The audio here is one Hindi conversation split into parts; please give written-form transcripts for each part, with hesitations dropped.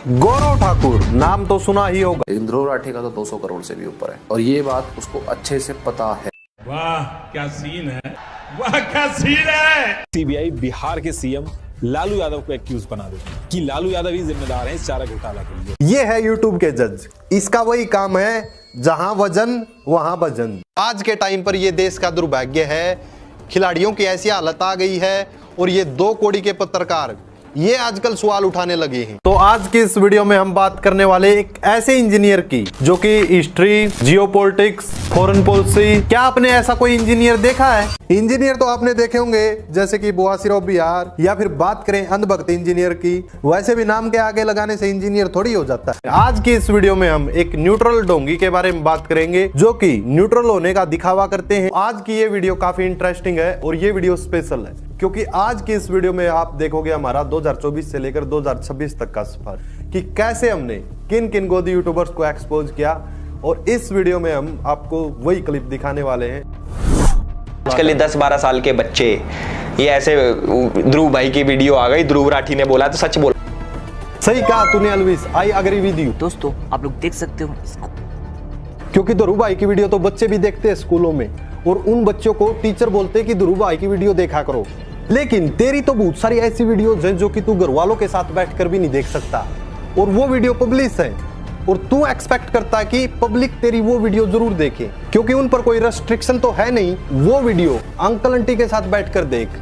गौरव ठाकुर नाम तो सुना ही होगा, लेकिन ध्रुव राठी का तो 200 करोड़ से भी ऊपर है और ये बात उसको अच्छे से पता है। वाह क्या सीन है, वाह क्या सीन है। सीबीआई बिहार के सीएम लालू यादव को एक्यूज बना दे कि लालू यादव ही जिम्मेदार हैं इस चारा घोटाला के लिए। ये है यूट्यूब के जज, इसका वही काम है जहां वजन वहां भजन। आज के टाइम पर ये देश का दुर्भाग्य है, खिलाड़ियों की ऐसी हालत आ गई है और ये 2 कौड़ी के पत्रकार ये आजकल सवाल उठाने लगे हैं। तो आज की इस वीडियो में हम बात करने वाले एक ऐसे इंजीनियर की जो कि हिस्ट्री, जियोपॉलिटिक्स, फॉरेन पॉलिसी, क्या आपने ऐसा कोई इंजीनियर देखा है? इंजीनियर तो आपने देखे होंगे जैसे कि बुआसिर ऑफ बिहार, या फिर बात करें अंधभक्त इंजीनियर की, वैसे भी नाम के आगे लगाने से इंजीनियर थोड़ी हो जाता है। आज की इस वीडियो में हम एक न्यूट्रल ढोंगी के बारे में बात करेंगे जो कि न्यूट्रल होने का दिखावा करते हैं। आज की ये वीडियो काफी इंटरेस्टिंग है और ये वीडियो स्पेशल है क्योंकि आज की इस वीडियो में आप देखोगे हमारा 2024 से लेकर 2026 तक का सफर कि कैसे हमने किन किन गोदी यूट्यूबर्स को एक्सपोज किया, और इस वीडियो में हम आपको वही क्लिप दिखाने वाले हैं। आजकल ये 10-12 साल के बच्चे ये ऐसे ध्रुव भाई की वीडियो आ गई, ध्रुव राठी ने बोला तो सच बोला। सही कहा तूने अलविस, आई अग्री विद यू। दोस्तों आप लोग देख सकते हो इसको, क्योंकि ध्रुव भाई की वीडियो तो बच्चे भी देखते हैं स्कूलों में और उन बच्चों को टीचर बोलते हैं कि ध्रुव भाई की वीडियो देखा करो, लेकिन तेरी तो बहुत सारी ऐसी वीडियोज हैं जो कि तू घर वालों के साथ बैठकर भी नहीं देख सकता और वो वीडियो पब्लिश है और तू एक्सपेक्ट करता है कि पब्लिक तेरी वो वीडियो जरूर देखे क्योंकि उन पर कोई रेस्ट्रिक्शन तो है नहीं। वो वीडियो अंकल आंटी के साथ बैठकर देख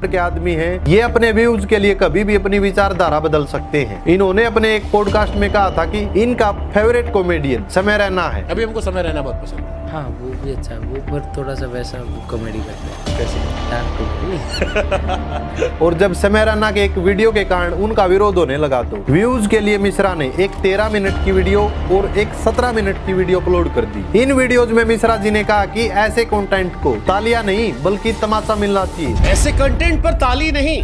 के आदमी हैं, ये अपने व्यूज के लिए कभी भी अपनी विचारधारा बदल सकते हैं। इन्होंने अपने एक पॉडकास्ट में कहा था कि इनका फेवरेट कॉमेडियन समय रैना है। अभी हमको समय रहना बहुत पसंद है। हाँ वो भी अच्छा है, वो पर थोड़ा सा वैसा कॉमेडी करते हैं। कैसे? Dark comedy. और जब समय रैना के एक वीडियो के कारण उनका विरोध होने लगा तो व्यूज के लिए मिश्रा ने एक 13 मिनट की वीडियो और एक 17 मिनट की वीडियो अपलोड कर दी। इन वीडियोज में मिश्रा जी ने कहा कि ऐसे कंटेंट को तालियां नहीं बल्कि तमाचा मिलना चाहिए। ऐसे कंटेंट पर ताली नहीं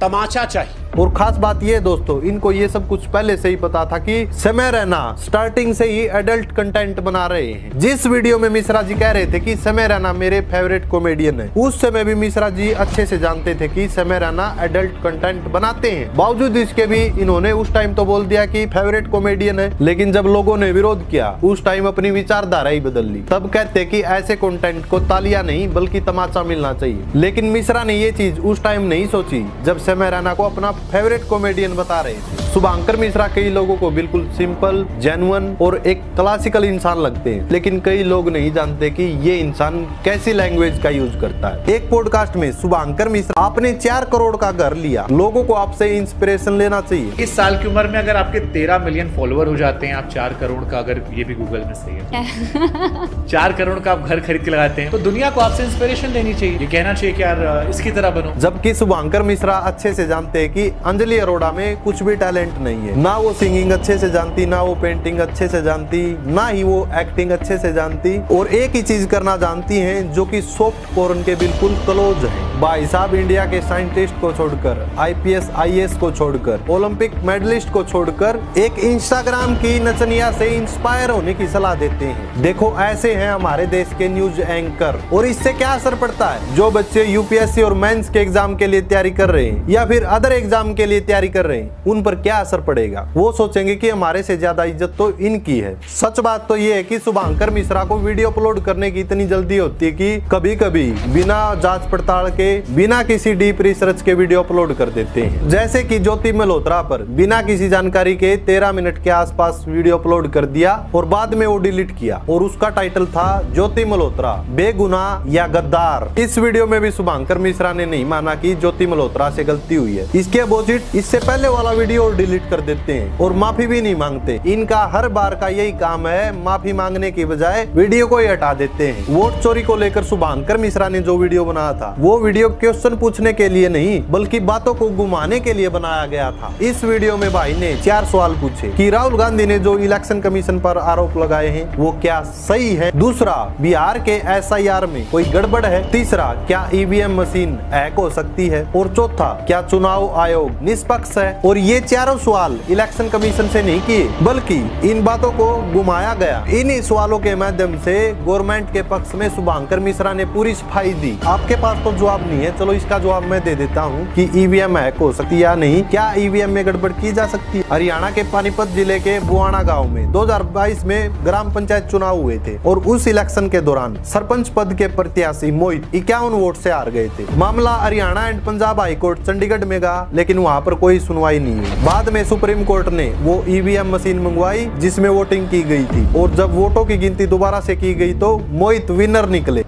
तमाचा चाहिए। और खास बात ये दोस्तों, इनको ये सब कुछ पहले से ही पता था कि समय रैना स्टार्टिंग से ही एडल्ट कंटेंट बना रहे हैं। जिस वीडियो में मिश्रा जी कह रहे थे कि समय रैना मेरे फेवरेट कॉमेडियन है, उस समय भी मिश्रा जी अच्छे से जानते थे कि समय रैना एडल्ट कंटेंट बनाते हैं। बावजूद इसके भी इन्होंने उस टाइम तो बोल दिया कि फेवरेट कॉमेडियन है, लेकिन जब लोगों ने विरोध किया उस टाइम अपनी विचारधारा ही बदल ली। तब कहते कि ऐसे कंटेंट को तालियां नहीं बल्कि तमाचा मिलना चाहिए। लेकिन मिश्रा ने ये चीज उस टाइम नहीं सोची जब समय रैना को अपना फेवरेट कॉमेडियन बता रहे थे। शुभांकर मिश्रा कई लोगों को बिल्कुल सिंपल, जेन्युइन और एक क्लासिकल इंसान लगते हैं, लेकिन कई लोग नहीं जानते कि ये इंसान कैसी लैंग्वेज का यूज करता है। एक पॉडकास्ट में शुभांकर मिश्रा आपने 4 करोड़ का घर लिया, लोगों को आपसे इंस्पिरेशन लेना चाहिए। इस साल की उम्र में अगर आपके 13 मिलियन फॉलोअर हो जाते हैं, आप 4 करोड़ का, अगर ये भी गूगल में सही है 4 करोड़ का आप घर खरीद के लगाते हैं तो दुनिया को आपसे इंस्पिरेशन लेनी चाहिए। ये कहना चाहिए कि यार इसकी तरह बनो। जबकि शुभांकर मिश्रा अच्छे से जानते हैं कि अंजलि अरोड़ा में कुछ भी टैलेंट नहीं है, ना वो सिंगिंग अच्छे से जानती, ना वो पेंटिंग अच्छे से जानती, ना ही वो एक्टिंग अच्छे से जानती, और एक ही चीज करना जानती हैं जो कि सॉफ्ट पोर्न के बिल्कुल क्लोज है। भाई साहब इंडिया के साइंटिस्ट को छोड़कर, IPS IAS को छोड़कर, ओलंपिक मेडलिस्ट को छोड़कर एक इंस्टाग्राम की नचनिया से इंस्पायर होने की सलाह देते हैं। देखो ऐसे हैं हमारे देश के न्यूज एंकर, और इससे क्या असर पड़ता है? जो बच्चे UPSC और मेंस के एग्जाम के लिए तैयारी कर रहे हैं या फिर अदर एग्जाम के लिए तैयारी कर रहे हैं, उन पर क्या असर पड़ेगा? वो सोचेंगे कि हमारे से ज्यादा इज्जत तो इनकी है। सच बात तो ये है कि शुभांकर मिश्रा को वीडियो अपलोड करने की इतनी जल्दी होती है कि कभी कभी बिना जांच पड़ताल के, बिना किसी डीप रिसर्च के वीडियो अपलोड कर देते हैं। जैसे कि ज्योति मल्होत्रा पर बिना किसी जानकारी के 13 मिनट के आसपास वीडियो अपलोड कर दिया और बाद में वो डिलीट किया, और उसका टाइटल था ज्योति मल्होत्रा बेगुनाह या गद्दार। इस वीडियो में भी शुभांकर मिश्रा ने नहीं माना कि ज्योति मल्होत्रा से गलती हुई है। इसके अपोजिट इससे पहले वाला वीडियो डिलीट कर देते हैं और माफी भी नहीं मांगते। इनका हर बार का यही काम है, माफी मांगने की बजाय वीडियो को ही हटा देते हैं। वोट चोरी को लेकर शुभांकर मिश्रा ने जो वीडियो बनाया था, वो वीडियो क्वेश्चन पूछने के लिए नहीं बल्कि बातों को घुमाने के लिए बनाया गया था। इस वीडियो में भाई ने 4 सवाल पूछे कि राहुल गांधी ने जो इलेक्शन कमीशन पर आरोप लगाए हैं वो क्या सही है। दूसरा, बिहार के SIR में कोई गड़बड़ है। तीसरा, क्या EVM मशीन हैक हो सकती है। और चौथा, क्या चुनाव आयोग निष्पक्ष है। और ये चारों सवाल इलेक्शन कमीशन से नहीं किए बल्कि इन बातों को घुमाया गया। इन सवालों के माध्यम से गवर्नमेंट के पक्ष में शुभांकर मिश्रा ने पूरी सफाई दी। आपके पास तो जवाब जवाब नहीं है, चलो इसका जवाब मैं दे देता हूँ कि ईवीएम हैक हो सकती है या नहीं। क्या ईवीएम में गड़बड़ की जा सकती है? हरियाणा के पानीपत जिले के बुआना गांव में 2022 में ग्राम पंचायत चुनाव हुए थे और उस इलेक्शन के दौरान सरपंच पद के प्रत्याशी मोहित 51 वोट से हार गए थे। मामला हरियाणा एंड पंजाब हाईकोर्ट चंडीगढ़ में गया, लेकिन वहां पर कोई सुनवाई नहीं हुई। बाद में सुप्रीम कोर्ट ने वो ईवीएम मशीन मंगवाई जिसमें वोटिंग की गई थी, और जब वोटों की गिनती दोबारा से की गई तो मोहित विनर निकले।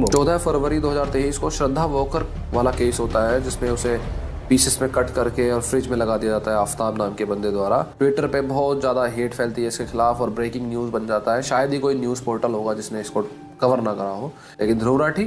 14 फरवरी 2023 को श्रद्धा वॉकर वाला केस होता है, जिसमें उसे पीसेस में कट करके और फ्रिज में लगा दिया जाता है आफ्ताब नाम के बंदे द्वारा। ट्विटर पे बहुत ज़्यादा हेट फैलती है इसके खिलाफ और ब्रेकिंग न्यूज़ बन जाता है। शायद ही कोई न्यूज़ पोर्टल होगा जिसने इसको कवर ना करा हो, लेकिन Dhruv Rathee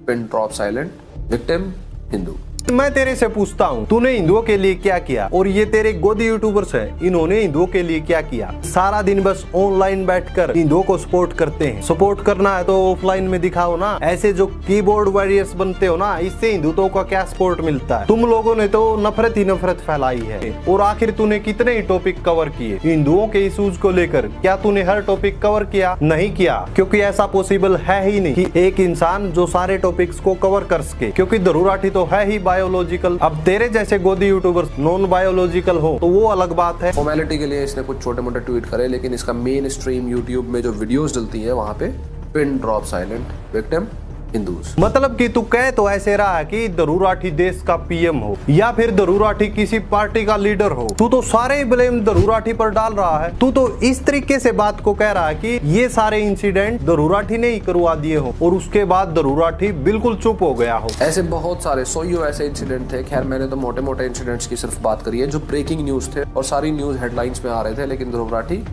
pin drop silent, victim Hindu. मैं तेरे से पूछता हूँ, तूने हिंदुओं के लिए क्या किया? और ये तेरे गोदी यूट्यूबर्स हैं, इन्होंने हिंदुओं के लिए क्या किया? सारा दिन बस ऑनलाइन बैठकर हिंदुओं को सपोर्ट करते हैं। सपोर्ट करना है तो ऑफलाइन में दिखाओ ना। ऐसे जो कीबोर्ड वॉरियर्स बनते हो ना, इससे हिंदुत्व का क्या सपोर्ट मिलता है? तुम लोगों ने तो नफरत ही नफरत फैलाई है। और आखिर तूने कितने ही टॉपिक कवर किए हिंदुओं के इश्यूज को लेकर? क्या तूने हर टॉपिक कवर किया? नहीं किया, क्योंकि ऐसा पॉसिबल है ही नहीं कि एक इंसान जो सारे टॉपिक्स को कवर कर सके, क्योंकि ध्रुव राठी तो है ही बायोलॉजिकल। अब तेरे जैसे गोदी यूट्यूबर्स नॉन बायोलॉजिकल हो तो वो अलग बात है। फॉर्मेलिटी के लिए इसने कुछ छोटे मोटे ट्वीट करे, लेकिन इसका मेन स्ट्रीम यूट्यूब में जो वीडियोस डलती है वहां पे pin drop silent, victim Hindus. मतलब कि तू कह तो ऐसे रहा है कि ध्रुव राठी देश का पीएम हो या फिर ध्रुव राठी किसी पार्टी का लीडर हो। तू तो सारे ब्लेम ध्रुव राठी पर डाल रहा है। तू तो इस तरीके से बात को कह रहा है कि ये सारे इंसिडेंट ध्रुव राठी ने ही करवा दिए हो, और उसके बाद ध्रुव राठी बिल्कुल चुप हो गया हो। ऐसे बहुत सारे सोयो ऐसे इंसिडेंट थे। खैर मैंने तो मोटे मोटे इंसिडेंट्स की सिर्फ बात करी है जो ब्रेकिंग न्यूज थे और सारी न्यूज हेडलाइंस में आ रहे थे, लेकिन Dhruv Rathee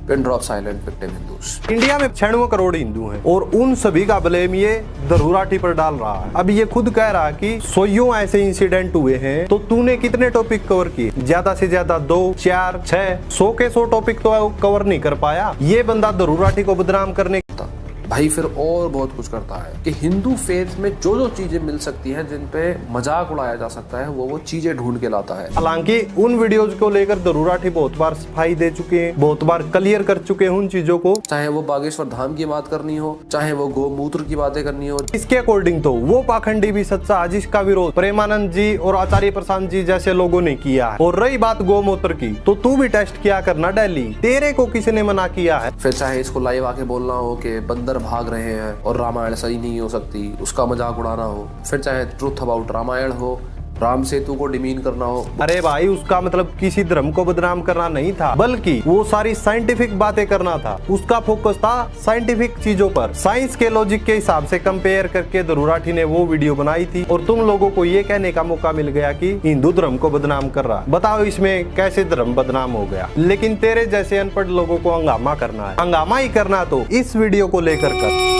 pin drop silent, victim Hindus. India में 96 करोड़ हिंदू हैं और उन सभी का ब्लेम ये ध्रुव राठी पर डाल रहा है। अब ये खुद कह रहा है कि सोयों ऐसे इंसिडेंट हुए हैं, तो तूने कितने टॉपिक कवर किए? ज्यादा से ज्यादा 2, 4, 6, 100 के 100 टॉपिक तो कवर नहीं कर पाया। ये बंदा ध्रुव राठी को बदनाम करने भाई फिर और बहुत कुछ करता है कि हिंदू फेथ में जो जो चीजें मिल सकती हैं जिन पे मजाक उड़ाया जा सकता है वो चीजें ढूंढ के लाता है। हालांकि उन वीडियोज को लेकर ध्रुव राठी बहुत बार सफाई दे चुके हैं, बहुत बार क्लियर कर चुके हैं उन चीजों को। चाहे वो बागेश्वर धाम की बात करनी हो, चाहे वो गोमूत्र की बातें करनी हो। इसके अकॉर्डिंग तो वो पाखंडी भी सच्चा है जिसका विरोध प्रेमानंद जी और आचार्य प्रशांत जी जैसे लोगों ने किया है। और रही बात गोमूत्र की, तो तू भी टेस्ट किया करना डेली, तेरे को किसने मना किया है? फिर चाहे इसको लाइव आके बोलना हो कि बंदर भाग रहे हैं और रामायण सही नहीं हो सकती, उसका मजाक उड़ाना हो। फिर चाहे ट्रुथ अबाउट रामायण हो, राम सेतु को डिमीन करना हो। अरे भाई उसका मतलब किसी धर्म को बदनाम करना नहीं था, बल्कि वो सारी साइंटिफिक बातें करना था। उसका फोकस था साइंटिफिक चीजों पर। साइंस के लॉजिक के हिसाब से कंपेयर करके ध्रुव राठी ने वो वीडियो बनाई थी, और तुम लोगों को ये कहने का मौका मिल गया कि हिंदू धर्म को बदनाम कर रहा। बताओ इसमें कैसे धर्म बदनाम हो गया? लेकिन तेरे जैसे अनपढ़ लोगों को हंगामा करना है। हंगामा ही करना तो इस वीडियो को लेकर कर।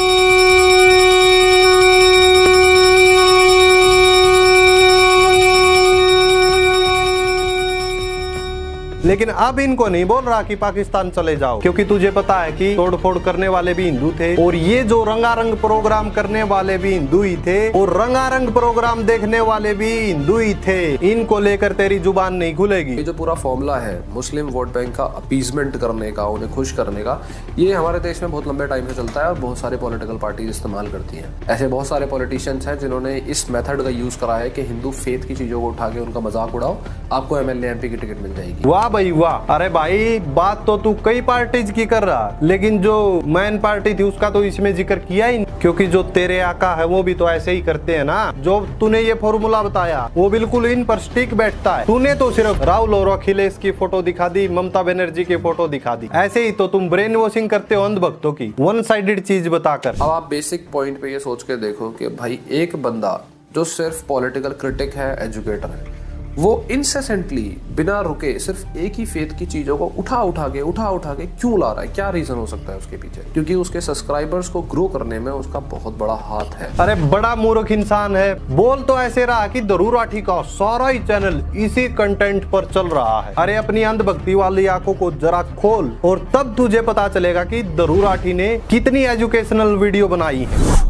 लेकिन अब इनको नहीं बोल रहा कि पाकिस्तान चले जाओ, क्योंकि तुझे पता है कि तोड़फोड़ करने वाले भी हिंदू थे, और ये जो रंगारंग प्रोग्राम करने वाले भी हिंदू ही थे, और रंगारंग प्रोग्राम देखने वाले भी हिंदू ही थे। इनको लेकर तेरी जुबान नहीं खुलेगी। ये जो पूरा फॉर्मूला है मुस्लिम वोट बैंक का अपीजमेंट करने का, उन्हें खुश करने का, ये हमारे देश में बहुत लंबे टाइम से चलता है और बहुत सारे पॉलिटिकल पार्टीज इस्तेमाल करती हैं। ऐसे बहुत सारे पॉलिटिशियंस हैं जिन्होंने इस मेथड का यूज करा है कि हिंदू फेथ की चीजों को उठा के उनका मजाक उड़ाओ, आपको MLA MP की टिकट मिल जाएगी। वाह भाई वाह। अरे भाई बात तो तू कई पार्टीज की कर रहा, लेकिन जो मेन पार्टी थी उसका तो इसमें जिक्र किया ही नहीं, क्योंकि जो तेरे आका है वो भी तो ऐसे ही करते हैं ना। जो तूने ये फॉर्मूला बताया वो बिल्कुल इन पर स्टिक बैठता है। तूने तो सिर्फ राहुल और अखिलेश की फोटो दिखा दी, ममता बनर्जी की फोटो दिखा दी। ऐसे ही तो तुम ब्रेन वॉशिंग करते हो अंधभक्तों की, वन साइडेड चीज बताकर। अब आप बेसिक पॉइंट पे ये सोच के देखो कि भाई एक बंदा जो सिर्फ पॉलिटिकल क्रिटिक है, एजुकेटर है, वो इंसेसेंटली बिना रुके सिर्फ एक ही फेथ की चीजों को उठा उठा के क्यों ला रहा है? क्या रीजन हो सकता है उसके पीछे? क्योंकि उसके सब्सक्राइबर्स को ग्रो करने में उसका बहुत बड़ा हाथ है। अरे बड़ा मूर्ख इंसान है। बोल तो ऐसे रहा कि ध्रुव राठी का सारा ही चैनल इसी कंटेंट पर चल रहा है। अरे अपनी अंधभक्ति वाली आंखों को जरा खोल, और तब तुझे पता चलेगा कि ध्रुव राठी ने कितनी एजुकेशनल वीडियो बनाई है।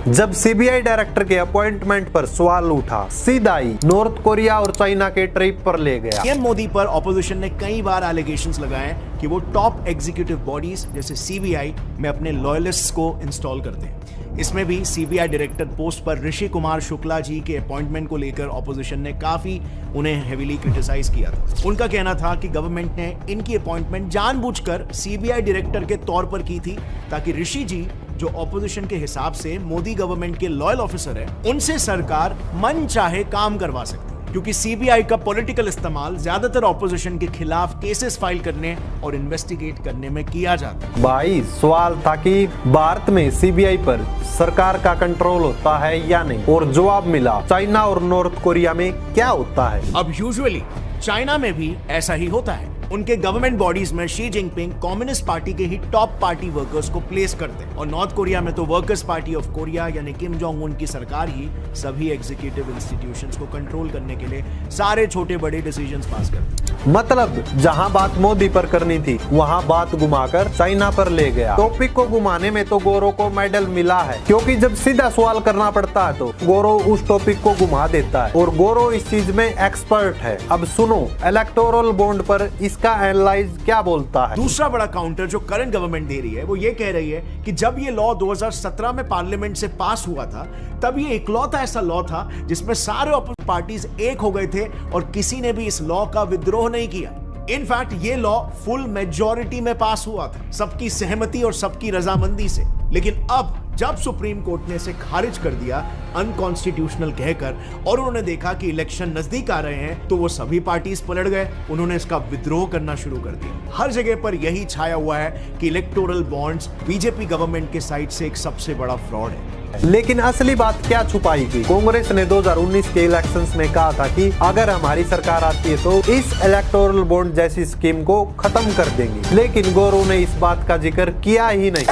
जब सीबीआई डायरेक्टर के अपॉइंटमेंट पर सवाल उठा, सीधा ही नॉर्थ कोरिया और चाइना के ट्रिप पर ले गया। पीएम मोदी पर ऑपोजिशन ने कई बार एलिगेशंस लगाए कि वो टॉप एग्जीक्यूटिव बॉडीज जैसे सीबीआई में अपने लॉयलिस्ट्स को इंस्टॉल करते हैं। इसमें भी सीबीआई डायरेक्टर पोस्ट पर ऋषि कुमार शुक्ला जी के अपॉइंटमेंट को लेकर ऑपोजिशन ने काफी उन्हें हेवीली क्रिटिसाइज किया था। उनका कहना था कि गवर्नमेंट ने इनकी अपॉइंटमेंट जानबूझकर सीबीआई डायरेक्टर के तौर पर की थी ताकि ऋषि जी, जो ऑपोजिशन के हिसाब से मोदी गवर्नमेंट के लॉयल ऑफिसर है, उनसे सरकार मन चाहे काम करवा सकती, क्योंकि सीबीआई का पॉलिटिकल इस्तेमाल ज्यादातर ऑपोजिशन के खिलाफ केसेस फाइल करने और इन्वेस्टिगेट करने में किया जाता है। भाई सवाल था कि भारत में सीबीआई पर सरकार का कंट्रोल होता है या नहीं, और जवाब मिला चाइना और नॉर्थ कोरिया में क्या होता है। अब यूजुअली चाइना में भी ऐसा ही होता है। उनके गवर्नमेंट बॉडीज में शी जिनपिंग कम्युनिस्ट पार्टी के ही टॉप पार्टी वर्कर्स को प्लेस करते हैं, और नॉर्थ कोरिया में तो वर्कर्स पार्टी ऑफ कोरिया यानी किम जोंग उन की सरकार ही सभी एग्जीक्यूटिव इंस्टीट्यूशंस को कंट्रोल करने के लिए सारे छोटे बड़े डिसीजंस पास करते हैं। मतलब जहां बात मोदी पर करनी थी वहां बात घुमाकर चाइना पर ले गया। टॉपिक को घुमाने में तो गौरव को मेडल मिला है, क्योंकि जब सीधा सवाल करना पड़ता है तो गौरव उस टॉपिक को घुमा देता है, और गौरव इस चीज में एक्सपर्ट है। अब सुनो इलेक्टोरल बॉन्ड पर इसका एनालाइज क्या बोलता है। दूसरा बड़ा काउंटर जो करंट गवर्नमेंट दे रही है वो ये कह रही है कि जब ये लॉ 2017 में पार्लियामेंट से पास हुआ था, तब ये इकलौता ऐसा लॉ था जिसमें सारे अपोजिशन पार्टीज एक हो गए थे और किसी ने भी इस लॉ का विद्रोह नहीं किया। इनफैक्ट ये लॉ फुल मेजॉरिटी में पास हुआ था, सबकी सहमति और सबकी रजामंदी से। लेकिन अब जब सुप्रीम कोर्ट ने इसे खारिज कर दिया अनकॉन्स्टिट्यूशनल कहकर, और उन्होंने देखा कि इलेक्शन नजदीक आ रहे हैं, तो वो सभी पार्टीज पलट गए, उन्होंने इसका विद्रोह करना शुरू कर दिया। हर जगह पर यही छाया हुआ है कि इलेक्टोरल बॉन्ड्स बीजेपी गवर्नमेंट के साइड से एक सबसे बड़ा फ्रॉड है। लेकिन असली बात क्या छुपाई गई। कांग्रेस ने 2019 के इलेक्शंस में कहा था कि अगर हमारी सरकार आती है तो इस इलेक्टोरल बॉन्ड जैसी स्कीम को खत्म कर देंगे, लेकिन गौरव ने इस बात का जिक्र किया ही नहीं।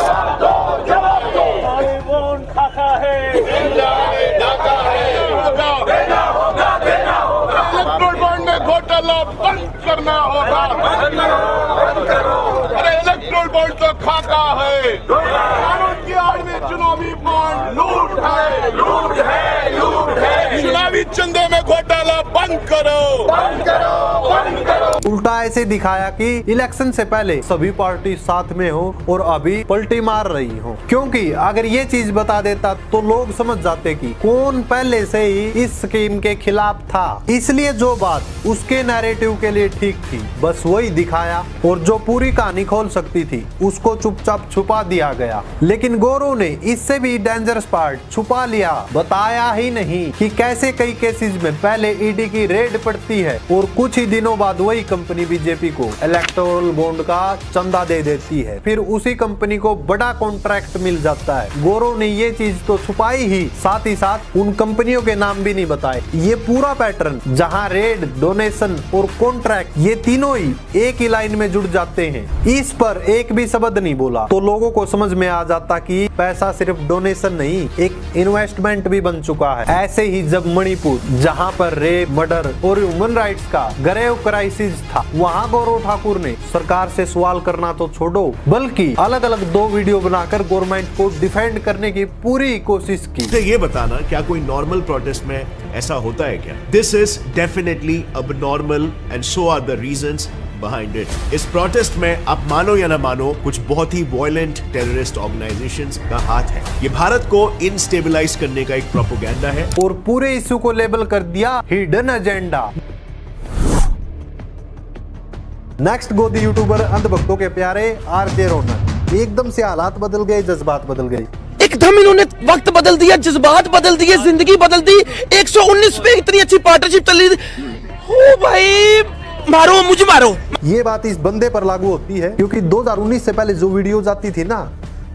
इलेक्टोरल बॉन्ड में घोटाला बंद करना होगा। अरे इलेक्टोरल बॉन्ड तो खाका है, कानून की आड़ में चुनावी बॉन्ड लूट है, लूट है, लूट है। चुनावी चंदे में घोटाला बंद करो, बंद करो, बंद करो। उल्टा ऐसे दिखाया कि इलेक्शन से पहले सभी पार्टी साथ में हो और अभी पलटी मार रही हो, क्योंकि अगर ये चीज बता देता तो लोग समझ जाते कि कौन पहले से ही इस स्कीम के खिलाफ था। इसलिए जो बात उसके नैरेटिव के लिए ठीक थी बस वही दिखाया, और जो पूरी कहानी खोल सकती थी उसको चुपचाप छुपा दिया गया। लेकिन गौरव ने इससे भी डेंजरस पार्ट छुपा लिया, बताया ही नहीं कि कैसे कई केसेस में पहले ईडी की रेड पड़ती है और कुछ ही दिनों बाद वही कंपनी बीजेपी को इलेक्टोरल बॉन्ड का चंदा दे देती है, फिर उसी कंपनी को बड़ा कॉन्ट्रैक्ट मिल जाता है। गौरव ने ये चीज तो छुपाई ही, साथ ही साथ उन कंपनियों के नाम भी नहीं बताए। ये पूरा पैटर्न जहां रेड, डोनेशन और कॉन्ट्रैक्ट ये तीनों ही एक ही लाइन में जुड़ जाते हैं, इस पर एक भी शब्द नहीं बोला तो लोगों को समझ में आ जाता कि पैसा सिर्फ डोनेशन नहीं एक इन्वेस्टमेंट भी बन चुका है। ऐसे ही जब मणिपुर जहां पर रेप, मर्डर और ह्यूमन राइट्स का ग्रेव क्राइसिस था, वहां गौरव ठाकुर ने सरकार से सवाल करना तो छोड़ो बल्कि अलग अलग 2 वीडियो बनाकर गवर्नमेंट को डिफेंड करने की पूरी कोशिश की। तो ये बताना क्या कोई नॉर्मल प्रोटेस्ट में ऐसा होता है क्या? This is definitely abnormal and so are the reasons behind it. इस प्रोटेस्ट में आप मानो या ना मानो कुछ बहुत ही वायलेंट टेररिस्ट ऑर्गेनाइजेशंस का हाथ है। ये भारत को इनस्टेबलाइज करने का एक प्रोपेगेंडा है और पूरे इश्यू को लेबल कर दिया हिडन एजेंडा। नेक्स्ट गोदी यूट्यूबर अंधभक्तों के प्यारे आरजे रौनक। एकदम से हालात बदल गए, जज्बात बदल गए, एकदम इन्होंने वक्त बदल दिया, जज्बात बदल दिए, जिंदगी बदल दी। 119 पे इतनी अच्छी पार्टनरशिप चल रही थी। ओ भाई मारो मुझे मारो। ये बात इस बंदे पर लागू होती है क्योंकि 2019 से पहले जो वीडियोज आती थी ना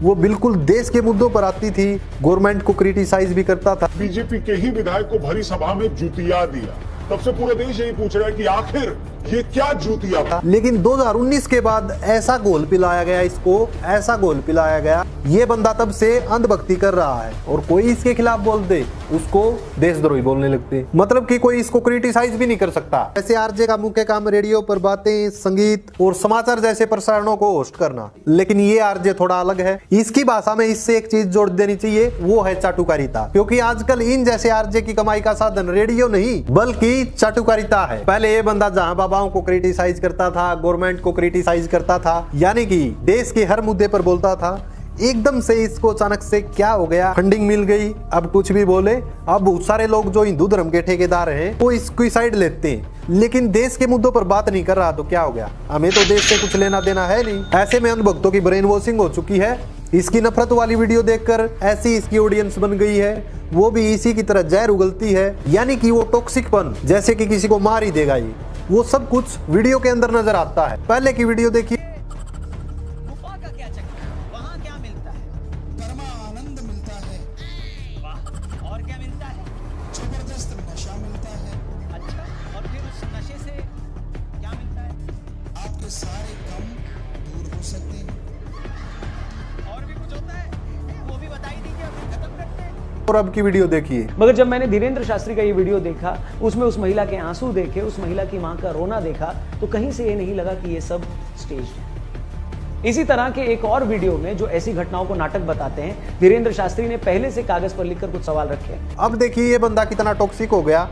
वो बिल्कुल देश के मुद्दों पर आती थी, गवर्नमेंट को क्रिटिसाइज भी करता था। बीजेपी के ही विधायक को भरी सभा में जूतिया दिया, तब से पूरा देश यही पूछ रहा है कि आखिर ये क्या जूतिया था। लेकिन 2019 के बाद ऐसा घोल पिलाया गया, इसको ऐसा घोल पिलाया गया, ये बंदा तब से अंधभक्ति कर रहा है और कोई इसके खिलाफ बोल दे उसको देशद्रोही बोलने लगते, मतलब कि कोई इसको क्रिटिसाइज भी नहीं कर सकता। ऐसे आरजे का मुख्य काम रेडियो पर बातें, संगीत और समाचार जैसे प्रसारणों को होस्ट करना, लेकिन ये आरजे थोड़ा अलग है। इसकी भाषा में इससे एक चीज जोड़ देनी चाहिए, वो है चाटुकारिता, क्योंकि आजकल इन जैसे आरजे की कमाई का साधन रेडियो नहीं बल्कि चाटुकारिता है। पहले ये बंदा जहां बाबाओं को क्रिटिसाइज करता था, गवर्नमेंट को क्रिटिसाइज करता था, यानी कि देश के हर मुद्दे पर बोलता था, एकदम से इसको अचानक से क्या हो गया, फंडिंग मिल गई, अब कुछ भी बोले। अब बहुत सारे लोग जो हिंदू धर्म के ठेकेदार हैं वो इसकी साइड लेते हैं, लेकिन देश के मुद्दों पर बात नहीं कर रहा तो क्या हो गया, हमें तो देश से कुछ लेना देना है नहीं। ऐसे में अंधभक्तों की ब्रेन वॉशिंग हो चुकी है। इसकी नफरत वाली वीडियो देखकर ऐसी इसकी ऑडियंस बन गई है, वो भी इसी की तरह जहर उगलती है, यानी कि वो टॉक्सिकपन, जैसे कि किसी को मार ही देगा ये, वो सब कुछ वीडियो के अंदर नजर आता है। पहले की वीडियो देखिए। और अब की वीडियो देखिए। मगर जब मैंने धीरेन्द्र शास्त्री का ये वीडियो देखा, उसमें उस महिला के आंसू देखे, उस महिला की मां का रोना देखा, तो कहीं से ये नहीं लगा कि ये सब स्टेज है। इसी तरह के एक और वीडियो में जो ऐसी घटनाओं को नाटक बताते हैं, धीरेन्द्र शास्त्री ने पहले से कागज पर लिखकर कुछ सवाल रखे हैं। अब देखिए ये बंदा कितना टॉक्सिक हो गया,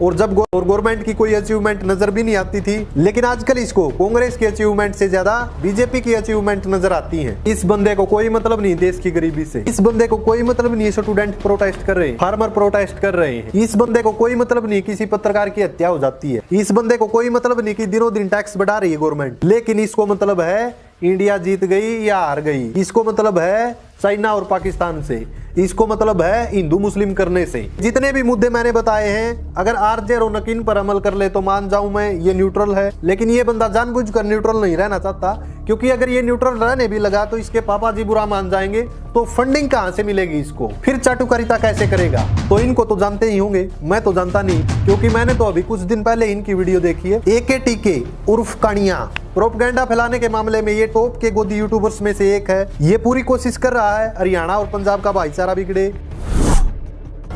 और जब गवर्नमेंट की कोई अचीवमेंट नजर भी नहीं आती थी, लेकिन आजकल इसको कांग्रेस की अचीवमेंट से ज्यादा बीजेपी की अचीवमेंट नजर आती है। इस बंदे को कोई मतलब नहीं देश की गरीबी से, इस बंदे को कोई मतलब नहीं स्टूडेंट प्रोटेस्ट कर रहे हैं, फार्मर प्रोटेस्ट कर रहे हैं, इस बंदे को कोई मतलब नहीं किसी पत्रकार की हत्या हो जाती है, इस बंदे को कोई मतलब नहीं कि दिनों दिन टैक्स बढ़ा रही है गवर्नमेंट, लेकिन इसको मतलब है इंडिया जीत गई या हार गई, इसको मतलब है चाइना और पाकिस्तान से, इसको मतलब है हिंदू मुस्लिम करने से। जितने भी मुद्दे मैंने बताए हैं, अगर आरजे रोनकिन पर अमल कर ले तो मान जाऊं मैं ये न्यूट्रल है, लेकिन ये बंदा जानबूझकर न्यूट्रल नहीं रहना चाहता, क्योंकि अगर ये न्यूट्रल रहने भी लगा तो इसके पापा जी बुरा मान जाएंगे, तो फंडिंग कहां से मिलेगी इसको, फिर चाटुकारिता कैसे करेगा। तो इनको तो जानते ही होंगे, मैं तो जानता नहीं, क्योंकि मैंने तो अभी कुछ दिन पहले इनकी वीडियो देखी है। AKTK उर्फ कणिया प्रोपगेंडा फैलाने के मामले में ये टॉप के गोदी यूट्यूबर्स में से एक है। ये पूरी कोशिश कर रहा है हरियाणा और पंजाब का भाईचारा बिगड़े,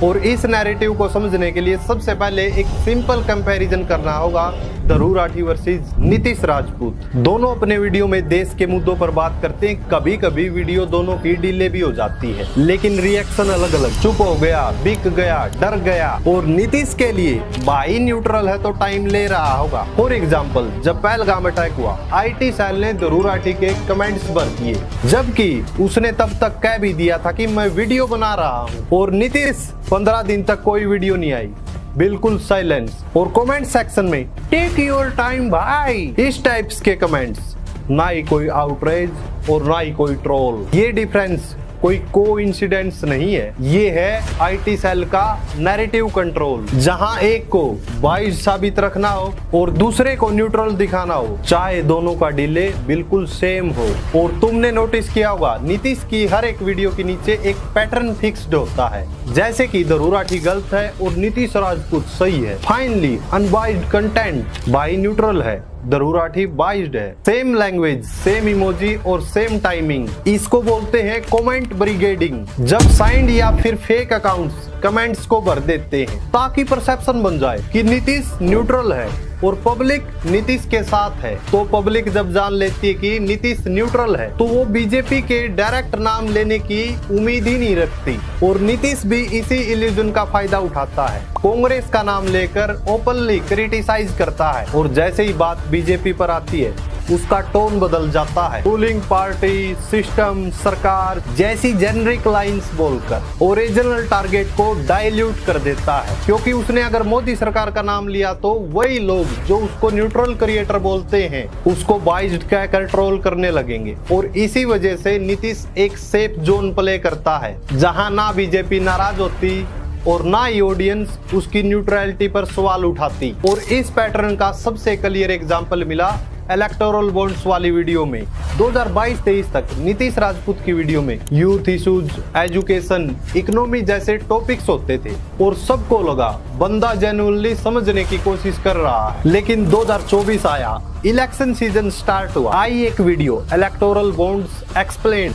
और इस नैरेटिव को समझने के लिए सबसे पहले एक सिंपल कंपैरिजन करना होगा ध्रुव राठी वर्सेस नीतीश राजपूत। दोनों अपने वीडियो में देश के मुद्दों पर बात करते हैं, कभी कभी वीडियो दोनों की डिले भी हो जाती है, लेकिन रिएक्शन अलग अलग, चुप हो गया, बिक गया, डर गया। और नीतीश के लिए भाई न्यूट्रल है तो टाइम ले रहा होगा। फॉर एग्जाम्पल, जब पहलगाम अटैक हुआ, IT सेल ने ध्रुव राठी के कमेंट्स भर दिए, जबकि उसने तब तक कह भी दिया था कि मैं वीडियो बना रहा हूँ, और नीतीश 15 दिन तक कोई वीडियो नहीं आई, बिल्कुल साइलेंस। और कमेंट सेक्शन में टेक योर टाइम भाई, इस टाइप्स के कमेंट्स, ना ही कोई आउटरेज और ना ही कोई ट्रोल। ये डिफरेंस कोई कोइंसिडेंस नहीं है, ये है IT सेल का नैरेटिव कंट्रोल, जहां एक को बाइस साबित रखना हो और दूसरे को न्यूट्रल दिखाना हो, चाहे दोनों का डिले बिल्कुल सेम हो। और तुमने नोटिस किया होगा नीतीश की हर एक वीडियो के नीचे एक पैटर्न फिक्स्ड होता है, जैसे कि ध्रुव राठी गलत है और नीतीश राजपूत सही है। Finally unbiased content by neutral है, ध्रुव राठी बाइस्ड है। सेम लैंग्वेज, सेम इमोजी और सेम टाइमिंग, इसको बोलते हैं कमेंट ब्रिगेडिंग। जब साइंड या फिर फेक अकाउंट्स कमेंट्स को भर देते हैं ताकि परसेप्शन बन जाए कि नीतीश न्यूट्रल है और पब्लिक नीतीश के साथ है, तो पब्लिक जब जान लेती है कि नीतीश न्यूट्रल है तो वो बीजेपी के डायरेक्ट नाम लेने की उम्मीद ही नहीं रखती, और नीतीश भी इसी इल्यूजन का फायदा उठाता है, कांग्रेस का नाम लेकर ओपनली क्रिटिसाइज करता है, और जैसे ही बात बीजेपी पर आती है उसका टोन बदल जाता है, रूलिंग पार्टी, सिस्टम, सरकार जैसी जेनरिक लाइंस बोलकर ओरिजिनल टारगेट को डाइल्यूट कर देता है। क्योंकि उसने अगर मोदी सरकार का नाम लिया तो वही लोग जो उसको न्यूट्रल क्रिएटर बोलते हैं उसको बाइस्ड कहकर ट्रोल करने लगेंगे, और इसी वजह से नीतीश एक सेफ जोन प्ले करता है, जहां ना बीजेपी नाराज होती और ना ही ऑडियंस उसकी न्यूट्रलिटी पर सवाल उठाती। और इस पैटर्न का सबसे क्लियर एग्जांपल मिला इलेक्टोरल बॉन्ड्स वाली वीडियो में। 2022-23 तक नीतीश राजपूत की वीडियो में यूथ इश्यूज, एजुकेशन, इकोनॉमी जैसे टॉपिक्स होते थे, और सबको लगा बंदा जेन्युइनली समझने की कोशिश कर रहा है। लेकिन 2024 आया, इलेक्शन सीजन स्टार्ट हुआ, आई एक video electoral bonds explain.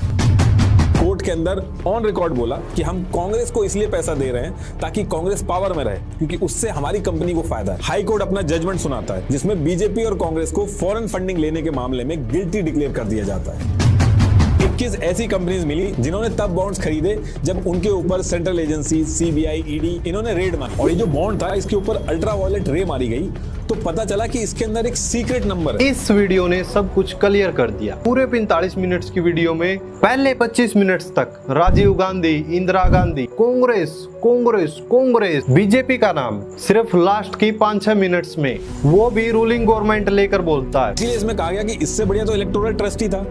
Court के अंदर ऑन रिकॉर्ड बोला कि हम कांग्रेस को इसलिए पैसा दे रहे हैं ताकि कांग्रेस पावर में रहे, क्योंकि उससे हमारी कंपनी को फायदा है। हाई कोर्ट अपना जजमेंट सुनाता है जिसमें बीजेपी और कांग्रेस को फॉरेन फंडिंग लेने के मामले में गिल्टी डिक्लेयर कर दिया जाता है। 21 ऐसी कंपनीज मिली जिन्होंने तब बॉन्ड्स खरीदे जब उनके ऊपर सेंट्रल एजेंसी, CBI, ED इन्होंने रेड मारी, और ये जो बॉन्ड था इसके ऊपर अल्ट्रावायलेट रे मारी गई, तो पता चला कि इसके अंदर एक सीक्रेट नंबर है। इस वीडियो ने सब कुछ क्लियर कर दिया। पूरे 45 मिनट्स की वीडियो में पहले 25 मिनट्स तक राजीव गांधी, इंदिरा गांधी, कांग्रेस कांग्रेस कांग्रेस, बीजेपी का नाम सिर्फ लास्ट की 5-6 मिनट्स में, वो भी रूलिंग गवर्नमेंट लेकर बोलता है। इसलिए इसमें कहा गया कि इससे बढ़िया तो इलेक्टोरल ट्रस्ट ही था,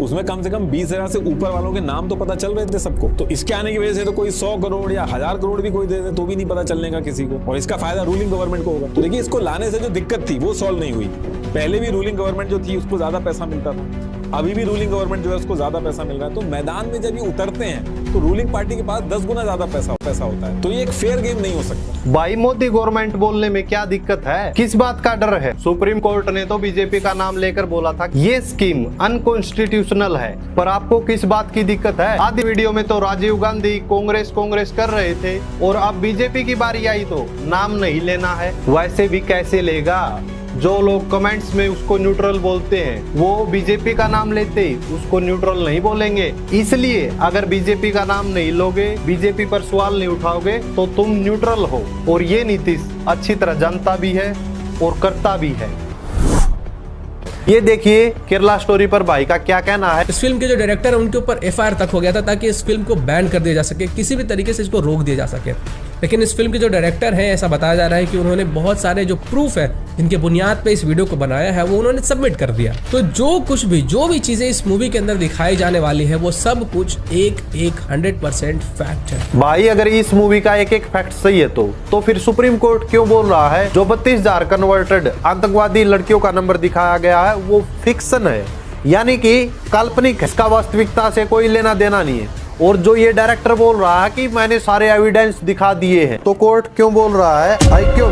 उसमें कम से कम 20,000 से ऊपर वालों के नाम तो पता चल रहे थे सबको। तो इसके आने की वजह से तो कोई 100 करोड़ या 1000 करोड़ भी कोई दे दे तो भी नहीं पता चलने का किसी को, और इसका फायदा रूलिंग गवर्नमेंट को होगा। तो देखिए, इसको लाने से जो दिक्कत थी वो सॉल्व नहीं हुई। पहले भी रूलिंग गवर्नमेंट जो थी उसको ज्यादा पैसा मिलता था, अभी भी रूलिंग गवर्नमेंट जो है उसको ज्यादा पैसा मिल रहा है। तो मैदान में जब ये उतरते हैं तो रूलिंग पार्टी के पास 10 गुना ज्यादा पैसा होता है। तो ये एक फेयर गेम नहीं हो सकता। भाई मोदी गवर्नमेंट बोलने में क्या दिक्कत है, किस बात का डर है? सुप्रीम कोर्ट ने तो बीजेपी का नाम लेकर बोला था ये स्कीम अनकॉन्स्टिट्यूशनल है, पर आपको किस बात की दिक्कत है? आधी वीडियो में तो राजीव गांधी कांग्रेस कांग्रेस कर रहे थे और अब बीजेपी की बारी आई तो नाम नहीं लेना है। वैसे भी कैसे लेगा? जो लोग कमेंट्स में उसको न्यूट्रल बोलते हैं वो बीजेपी का नाम लेते उसको न्यूट्रल नहीं बोलेंगे। इसलिए अगर बीजेपी का नाम नहीं लोगे, बीजेपी पर सवाल नहीं उठाओगे तो तुम न्यूट्रल हो, और ये नीतीश अच्छी तरह जानता भी है और करता भी है। ये देखिए केरला स्टोरी पर भाई का क्या कहना है। इस फिल्म के जो डायरेक्टर है उनके ऊपर एफआईआर तक हो गया था ताकि इस फिल्म को बैन कर दिया जा सके, किसी भी तरीके से इसको रोक दिया जा सके। लेकिन इस फिल्म के जो डायरेक्टर हैं, ऐसा बताया जा रहा है कि उन्होंने बहुत सारे जो प्रूफ है जिनके बुनियाद पे इस वीडियो को बनाया है वो उन्होंने सबमिट कर दिया। तो जो भी चीजें इस मूवी के अंदर दिखाई जाने वाली है वो सब कुछ 100% फैक्ट है। भाई अगर इस मूवी का एक फैक्ट सही है तो फिर सुप्रीम कोर्ट क्यों बोल रहा है जो 32,000 कन्वर्टेड आतंकवादी लड़कियों का नंबर दिखाया गया है वो फिक्शन है, यानी कि काल्पनिक, इसका वास्तविकता से कोई लेना देना नहीं है। और जो ये डायरेक्टर बोल रहा है कि मैंने सारे एविडेंस दिखा दिए हैं, तो कोर्ट क्यों बोल रहा है आई क्यों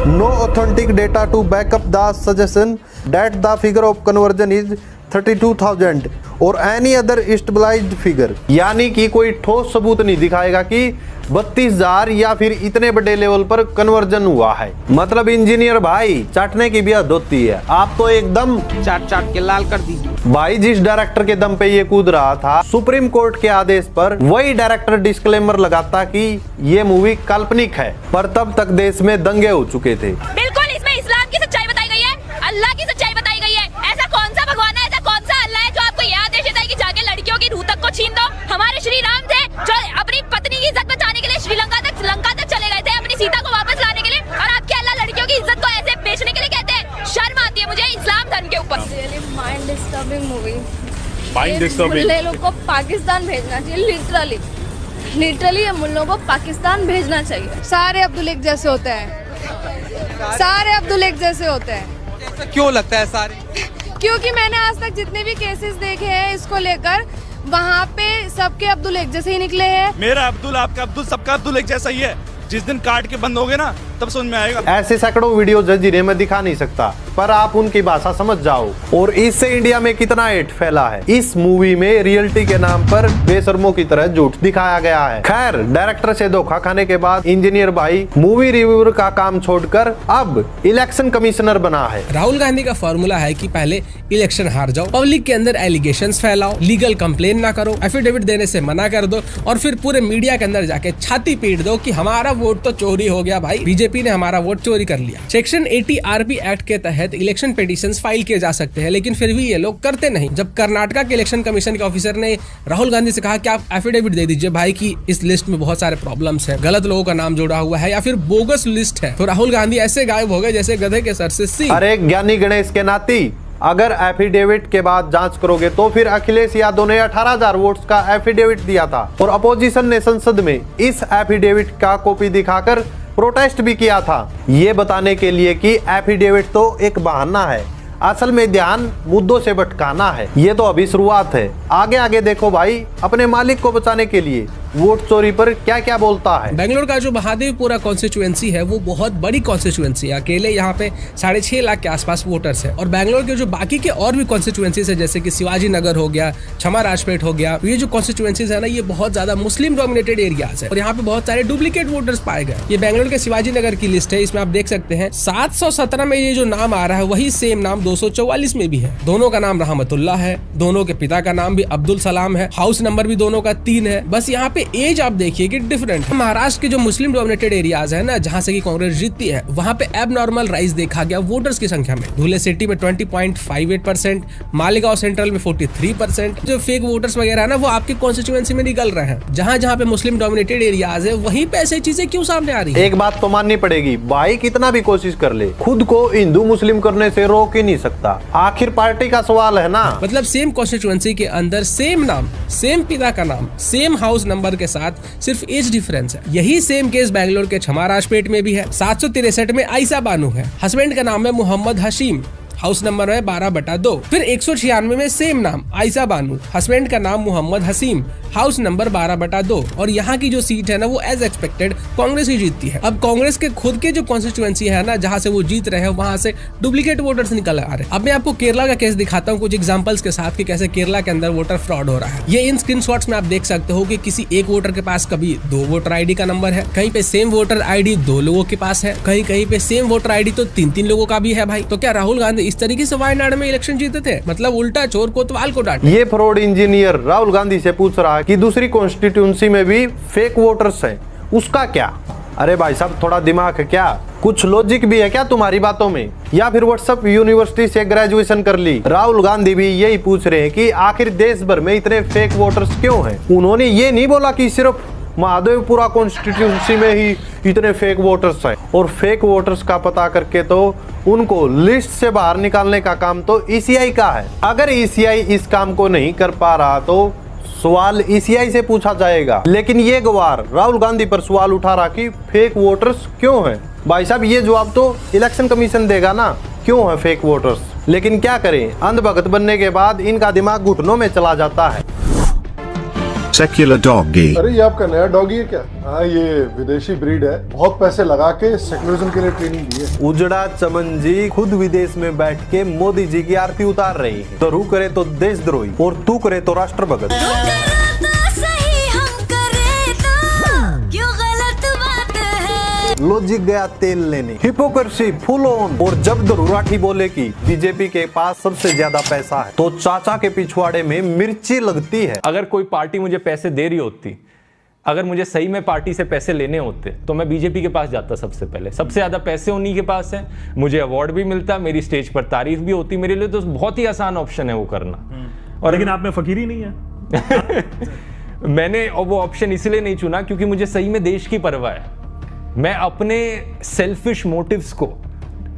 no authentic data to backup the suggestion that the figure of conversion is 32,000 और एनी अदर स्टेबलाइज्ड फिगर, यानी कि कोई ठोस सबूत नहीं दिखाएगा कि 32,000 या फिर इतने बड़े लेवल पर कन्वर्जन हुआ है। मतलब इंजीनियर भाई चाटने की भी हद होती है, आप तो एकदम चाट के लाल कर दीजिए। भाई जिस डायरेक्टर के दम पे ये कूद रहा था सुप्रीम कोर्ट के आदेश पर, वही डायरेक्टर डिस्क्लेमर लगाता कि ये मूवी काल्पनिक है, पर तब तक देश में दंगे हो चुके थे। बिल्कुल इसमें इस्लाम की सच्चाई बताई गई है, अल्लाह की सच्चाई बताई गई है। ऐसा कौन सा भगवान है, ऐसा कौन सा अल्लाह है जो आपको यह आदेश देता है कि जाके लड़कियों की रूह तक को छीन दो? हमारे श्री राम थे जो अपनी पत्नी की इज्जत बचाने के लिए श्रीलंका तक चले गए थे, अपनी सीता को वापस लाने के लिए, और आपके अल्लाह लड़कियों की इज्जत को ऐसे बेचने के लिए कहते हैं? शर्म आती है मुझे इस्लाम धर्म के ऊपर। Mind disturbing movie, mind disturbing. ये लोग को पाकिस्तान भेजना चाहिए, लिटरली ये मुल्लों को पाकिस्तान भेजना चाहिए। सारे अब्दुल एक जैसे होते हैं, सारे अब्दुल एक जैसे होते हैं। ऐसा क्यों लगता है सारे? क्योंकि मैंने आज तक जितने भी केसेस देखे हैं इसको लेकर, वहाँ पे सबके अब्दुल एक जैसे ही निकले हैं। मेरा अब्दुल, आपका अब्दुल, सबका अब्दुल एक जैसा ही है। जिस दिन काट के बंद हो गए ना तब समझ में आएगा। ऐसे सैकड़ों वीडियो जजीरे में दिखा नहीं सकता, पर आप उनकी भाषा समझ जाओ। और इससे इंडिया में कितना हेट फैला है। इस मूवी में रियलिटी के नाम पर बेशर्मों की तरह झूठ दिखाया गया है। खैर, डायरेक्टर से धोखा खाने के बाद इंजीनियर भाई मूवी रिव्यूअर का काम छोड़कर अब इलेक्शन कमिश्नर बना है। राहुल गांधी का फॉर्मूला है कि पहले इलेक्शन हार जाओ, पब्लिक के अंदर एलिगेशंस फैलाओ, लीगल कंप्लेन ना करो, एफिडेविट देने से मना कर दो, और फिर पूरे मीडिया के अंदर जाके छाती पीट दो कि हमारा वोट तो चोरी हो गया भाई, बीजेपी ने हमारा वोट चोरी कर लिया। सेक्शन 80 आरपी एक्ट के तहत इलेक्शन पिटीशंस फाइल किए जा सकते हैं, लेकिन फिर भी ये लोग करते नहीं। जब कर्नाटका के इलेक्शन कमीशन के ऑफिसर ने राहुल गांधी से कहा कि आप एफिडेविट दे दीजिए भाई कि इस लिस्ट में बहुत सारे प्रॉब्लम्स हैं, गलत लोगों का नाम जोड़ा हुआ है या फिर बोगस लिस्ट है, तो राहुल गांधी ऐसे गायब हो गए जैसे गधे के सर से सी। अरे ज्ञानी गणेश के नाती, अगर एफिडेविट के बाद जांच करोगे तो फिर अखिलेश यादव ने 18,000 वोट्स का एफिडेविट दिया था और अपोजिशन ने संसद में इस एफिडेविट का कॉपी दिखाकर प्रोटेस्ट भी किया था, ये बताने के लिए कि एफिडेविट तो एक बहाना है, असल में ध्यान मुद्दों से भटकाना है। ये तो अभी शुरुआत है, आगे आगे देखो भाई अपने मालिक को बचाने के लिए वोट चोरी पर क्या क्या बोलता है। बेंगलोर का जो महादेवपुरा कॉन्स्टिट्यूएंसी है वो बहुत बड़ी कॉन्स्टिट्यूएंसी है, अकेले यहाँ पे 6.5 लाख के आसपास वोटर्स है। और बेंगलोर के जो बाकी के और भी कॉन्स्टिट्यूएंसीज है जैसे कि शिवाजी नगर हो गया, छमा राजपेट हो गया, ये जो कॉन्स्टिट्यूएंसीज है ना ये बहुत ज्यादा मुस्लिम डोमिनेटेड एरियाज है और यहाँ पे बहुत सारे डुप्लीकेट वोटर्स पाए गए। ये बेंगलोर के शिवाजी नगर की लिस्ट है, इसमें आप देख सकते हैं 717 में ये जो नाम आ रहा है वही सेम नाम 244 में भी है। दोनों का नाम रहमतुल्लाह है, दोनों के पिता का नाम भी अब्दुल सलाम है, हाउस नंबर भी दोनों का 3 है। बस यहाँ पे एज आप देखिए कि डिफरेंट। महाराष्ट्र के जो मुस्लिम डोमिनेटेड एरियाज है ना, जहाँ से की कांग्रेस जीतती है, वहाँ पे एबनॉर्मल राइज देखा गया वोटर्स की संख्या में। धुले सिटी में 20.58%, मालेगांव सेंट्रल में 43%। जो फेक वोटर्स वगैरह है ना, वो आपके कॉन्स्टिट्यूएंसी में निकल रहे हैं। जहाँ जहाँ पे मुस्लिम डोमिनेटेड एरियाज है, वहीं पे ऐसी चीजें क्यों सामने आ रही है? एक बात तो माननी पड़ेगी, भाई कितना भी कोशिश कर ले, खुद को हिंदू मुस्लिम करने से रोक ही नहीं सकता। आखिर पार्टी का सवाल है ना। मतलब सेम कॉन्स्टिट्यूएंसी के अंदर सेम नाम, सेम पिता का नाम, सेम हाउस नंबर के साथ सिर्फ एज डिफरेंस है। यही सेम केस बैंगलोर के छमाराजपेट में भी है। 763 में आयशा बानू है, हस्बैंड का नाम है मोहम्मद हशीम, हाउस नंबर है 12/2। फिर 196 में सेम नाम आयशा बानू, हस्बैंड का नाम मोहम्मद हसीम, हाउस नंबर 12/2। और यहाँ की जो सीट है ना, वो एज एक्सपेक्टेड कांग्रेस ही जीतती है। अब कांग्रेस के खुद के जो कॉन्स्टिट्यूएंसी है ना, जहाँ से वो जीत रहे हैं, वहाँ से डुप्लीकेट वोटर्स निकल आ रहे हैं। अब मैं आपको केरला का केस दिखाता हूँ कुछ एग्जांपल्स के साथ कि कैसे केरला के अंदर वोटर फ्रॉड हो रहा है। ये इन स्क्रीनशॉट्स में आप देख सकते हो कि किसी एक वोटर के पास कभी 2 वोटर आईडी का नंबर है, कहीं पे सेम वोटर आईडी 2 लोगों के पास है, कहीं कहीं पे सेम वोटर आईडी तो 3-3 लोगों का भी है। भाई तो क्या राहुल गांधी इस तरीके से वायनाड में इलेक्शन जीते थे? मतलब उल्टा चोर कोतवाल को डांटे। ये फ्रॉड इंजीनियर राहुल गांधी से पूछ रहा है कि दूसरी कॉन्स्टिट्यूंसी में भी फेक वोटर्स हैं, उसका क्या? अरे भाई साहब, थोड़ा दिमाग है क्या? कुछ लॉजिक भी है क्या तुम्हारी बातों में? या फिर व्हाट्सएप यूनिवर्सिटी से ग्रेजुएशन कर ली? राहुल गांधी भी यही पूछ रहे हैं कि आखिर देश भर में इतने फेक वोटर्स क्यों हैं। उन्होंने ये नहीं बोला कि सिर्फ महादेवपुरा कॉन्स्टिट्यूंसी में ही इतने फेक वोटर्स हैं, और फेक वोटर्स का पता करके तो उनको लिस्ट से बाहर निकालने का काम तो ईसीआई का है। अगर ईसीआई इस काम को नहीं कर पा रहा तो सवाल ईसीआई से पूछा जाएगा। लेकिन ये गवार राहुल गांधी पर सवाल उठा रहा कि फेक वोटर्स क्यों हैं। भाई साहब, ये जवाब तो इलेक्शन कमीशन देगा ना, क्यों है फेक वोटर्स। लेकिन क्या करें, अंधभक्त बनने के बाद इनका दिमाग घुटनों में चला जाता है। Secular doggy. अरे ये आपका नया डॉगी है क्या? हाँ, ये विदेशी ब्रीड है, बहुत पैसे लगा के सेक्युलरिज्म के लिए ट्रेनिंग दी है। उजड़ा चमन जी खुद विदेश में बैठ के मोदी जी की आरती उतार रही है। तो रू करे तो देशद्रोही और तू करे तो राष्ट्रभक्त। लॉजिक गया तेल लेने, हिपोक्रेसी फुल ऑन। और जब दरुराठी बोले कि बीजेपी के पास सबसे ज्यादा पैसा है, तो चाचा के पिछवाड़े में मिर्ची लगती है। अगर कोई पार्टी मुझे पैसे दे रही होती, अगर मुझे सही में पार्टी से पैसे लेने होते, तो मैं बीजेपी के पास जाता सबसे पहले। सबसे ज्यादा पैसे उन्हीं के पास है, मुझे अवार्ड भी मिलता, मेरी स्टेज पर तारीफ भी होती। मेरे लिए तो बहुत ही आसान ऑप्शन है वो करना। और लेकिन आप में फकीर ही नहीं है। मैंने वो ऑप्शन इसलिए नहीं चुना क्योंकि मुझे सही में देश की परवाह है। मैं अपने सेल्फिश मोटिव्स को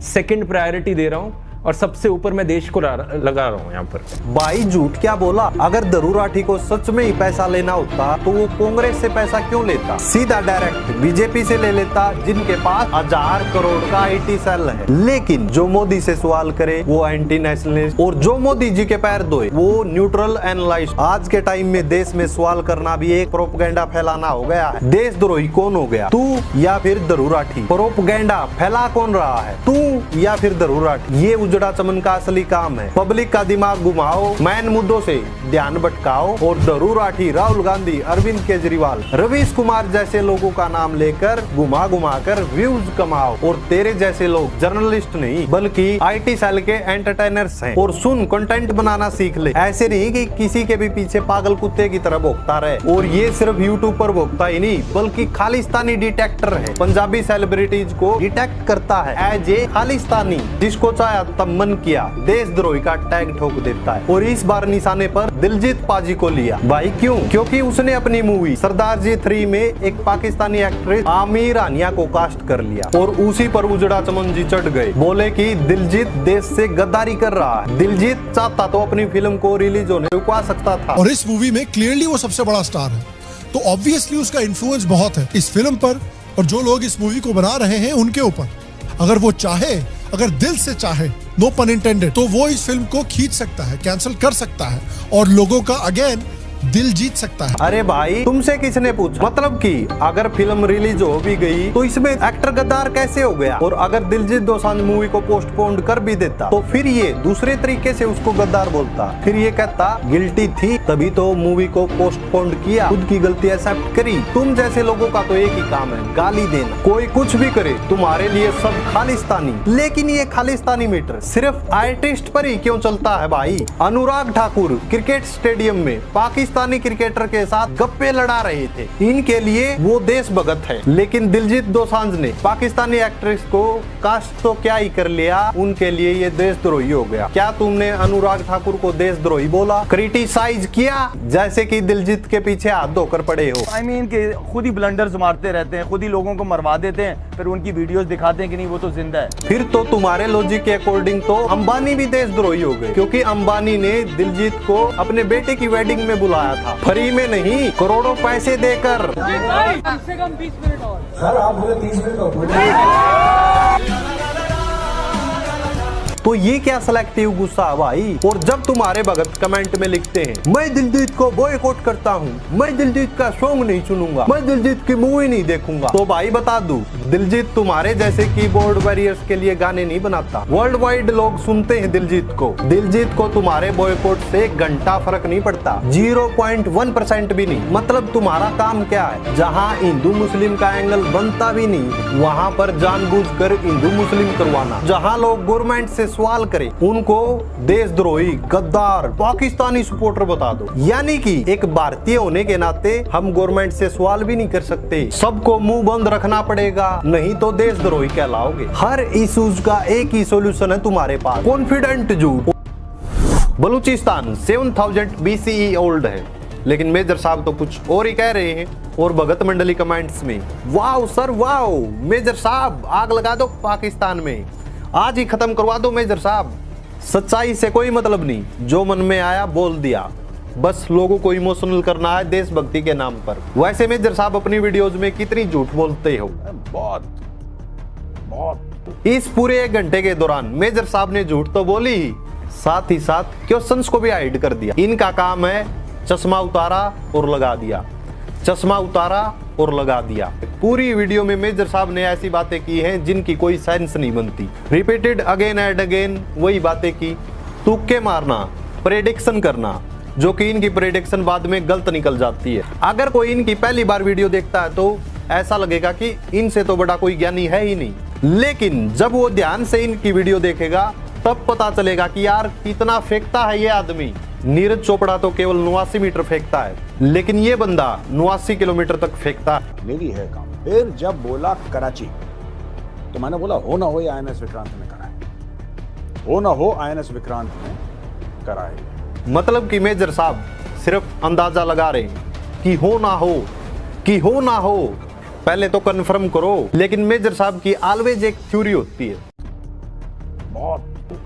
सेकंड प्रायोरिटी दे रहा हूं और सबसे ऊपर मैं देश को लगा रहा हूं यहाँ पर। भाई झूठ क्या बोला? अगर दरुराठी को सच में ही पैसा लेना होता तो वो कांग्रेस से पैसा क्यों लेता? सीधा डायरेक्ट बीजेपी से ले लेता, जिनके पास 1000 करोड़ का आईटी सेल है। लेकिन जो मोदी से सवाल करे वो एंटी नेशनलिस्ट, और जो मोदी जी के पैर धोए वो न्यूट्रल एनालिस्ट। आज के टाइम में देश में सवाल करना भी एक प्रोपेगेंडा फैलाना हो गया है। देशद्रोही कौन हो गया, तू या फिर दरुराठी? प्रोपेगेंडा फैला कौन रहा है, तू या फिर दरुराठी? ये उजड़ा चमन का असली काम है। पब्लिक का दिमाग घुमाओ, मैन मुद्दों से ध्यान भटकाओ, और दरुराठी राहुल गांधी, अरविंद केजरीवाल, रवीश कुमार जैसे लोगों का नाम लेकर घुमा घुमा कर व्यूज कमाओ। और तेरे जैसे लोग जर्नलिस्ट नहीं बल्कि आईटी सेल के एंटरटेनर्स हैं। और सुन, कंटेंट बनाना सीख ले। ऐसे नहीं कि किसी के भी पीछे पागल कुत्ते की तरह भोगता रहे। और ये सिर्फ यूट्यूब पर भोगता ही नहीं बल्कि खालिस्तानी डिटेक्टर है। पंजाबी सेलिब्रिटीज को डिटेक्ट करता है एज ए खालिस्तानी। जिसको चाहे तब मन किया देशद्रोही का टैग ठोक देता है। और इस बार निशाने पर दिलजीत पाजी को लिया। भाई क्यों? क्योंकि उसने अपनी मूवी सरदार जी 3 में एक पाकिस्तानी एक्ट्रेस आमिर आनिया को कास्ट कर लिया। और उसी पर उजड़ा चमन जी चढ़ गए, बोले कि दिलजीत देश से गद्दारी कर रहा है। दिलजीत चाहता तो अपनी फिल्म को रिलीज होने रुकवा सकता था। और इस मूवी में क्लियरली वो सबसे बड़ा स्टार है, तो ऑब्वियसली उसका इन्फ्लुएंस बहुत है इस फिल्म पर और जो लोग इस मूवी को बना रहे हैं उनके ऊपर। अगर वो चाहे, अगर दिल से चाहे, नो पन इंटेंडेड, तो वो इस फिल्म को खींच सकता है, कैंसिल कर सकता है और लोगों का अगेन दिल जीत सकता है। अरे भाई, तुमसे किसने पूछा? मतलब कि अगर फिल्म रिलीज हो भी गई तो इसमें एक्टर गद्दार कैसे हो गया? और अगर दिलजीत दोसांझ मूवी को पोस्टपोन कर भी देता तो फिर ये दूसरे तरीके से उसको गद्दार बोलता। फिर ये कहता गिल्टी थी तभी तो मूवी को पोस्टपोन किया, खुद की गलती एक्सेप्ट करी। तुम जैसे लोगों का तो एक ही काम है, गाली देना। कोई कुछ भी करे तुम्हारे लिए सब खालिस्तानी। लेकिन ये खालिस्तानी मीटर सिर्फ आर्टिस्ट पर ही क्यों चलता है भाई? अनुराग ठाकुर क्रिकेट स्टेडियम में पाकिस्तान पाकिस्तानी क्रिकेटर के साथ गप्पे लड़ा रहे थे। इनके लिए वो देशभक्त है। लेकिन दिलजीत दोसांझ ने पाकिस्तानी एक्ट्रेस को कास्ट तो क्या ही कर लिया, उनके लिए ये देशद्रोही हो गया। क्या तुमने अनुराग ठाकुर को देशद्रोही बोला, क्रिटिसाइज किया, जैसे कि दिलजीत के पीछे हाथ धोकर पड़े हो? I mean कि खुद ही ब्लंडर्स मारते रहते हैं, खुद ही लोगों को मरवा देते हैं, फिर उनकी वीडियोस दिखाते हैं कि नहीं वो तो जिंदा है। फिर तो तुम्हारे लॉजिक के अकॉर्डिंग तो अंबानी भी देशद्रोही हो गए, क्योंकि अंबानी ने दिलजीत को अपने बेटे की वेडिंग में बुलाया था, फ्री में नहीं, करोड़ों पैसे देकर। कम से कम 20 मिनट और सर, आप बोले 30 मिनट और। तो ये क्या सिलेक्टिव गुस्सा भाई। और जब तुम्हारे भगत कमेंट में लिखते हैं मैं दिलजीत को बॉयकॉट करता हूँ, मैं दिलजीत का सॉन्ग नहीं सुनूंगा, मैं दिलजीत की मूवी नहीं देखूंगा, तो भाई बता दूं, दिलजीत तुम्हारे जैसे कीबोर्ड वॉरियर्स के लिए गाने नहीं बनाता। वर्ल्ड वाइड लोग सुनते हैं दिलजीत को। दिलजीत को तुम्हारे बॉयकॉट से एक घंटा फर्क नहीं पड़ता, 0.1% भी नहीं। मतलब तुम्हारा काम क्या है, जहाँ हिंदू मुस्लिम का एंगल बनता भी नहीं, वहाँ पर जानबूझकर हिंदू मुस्लिम करवाना। जहाँ लोग गवर्नमेंट से सवाल करें, उनको देशद्रोही, गद्दार, पाकिस्तानी सपोर्टर बता दो। यानी कि एक भारतीय होने के नाते हम गवर्नमेंट से सवाल भी नहीं कर सकते, सबको मुंह बंद रखना पड़ेगा, नहीं तो देशद्रोही कहलाओगे। हर इश्यूज का एक ही सॉल्यूशन है तुम्हारे पास, कॉन्फिडेंट झूठ। बलूचिस्तान 7000 BCE ओल्ड है, लेकिन मेजर साहब तो कुछ और ही कह रहे हैं। और भगत मंडली कमेंट्स में वाओ सर वाओ, मेजर साहब आग लगा दो पाकिस्तान में, आज ही खत्म करवा दो मेजर साहब। सच्चाई से कोई मतलब नहीं, जो मन में आया बोल दिया, बस लोगों को इमोशनल करना है देशभक्ति के नाम पर। वैसे मेजर साहब अपनी वीडियोज में कितनी झूठ बोलते हो, बहुत बहुत। इस पूरे 1 घंटे के दौरान मेजर साहब ने झूठ तो बोली ही, साथ ही साथ क्वेश्चंस को भी हाइड कर दिया। इनका काम है चश्मा उतारा और लगा दिया, चश्मा उतारा और लगा दिया। पूरी वीडियो में मेजर साहब ने ऐसी बातें की हैं जिनकी कोई सेंस नहीं बनती। रिपीटेड अगेन एंड अगेन वही बातें की, तुक्के मारना, प्रेडिक्शन करना, जो कि इनकी प्रेडिक्शन बाद में गलत निकल जाती है। अगर कोई इनकी पहली बार वीडियो देखता है तो ऐसा लगेगा कि इनसे तो बड़ा कोई ज्ञानी है ही नहीं, लेकिन जब वो ध्यान से इनकी वीडियो देखेगा तब पता चलेगा कि यार कितना फेंकता है ये आदमी। नीरज चोपड़ा तो केवल 89 मीटर फेंकता है, लेकिन ये बंदा 89 किलोमीटर तक फेंकता है। मेरी है काम। फिर जब बोला कराची, तो मैंने बोला हो ना हो ये INS विक्रांत ने करा है, हो ना हो INS विक्रांत ने करा है। मतलब कि मेजर साहब सिर्फ अंदाजा लगा रहे हैं कि हो ना हो, कि हो ना हो, पहले तो कंफर्म करो। लेकिन मेजर साहब की ऑलवेज एक थ्योरी होती है।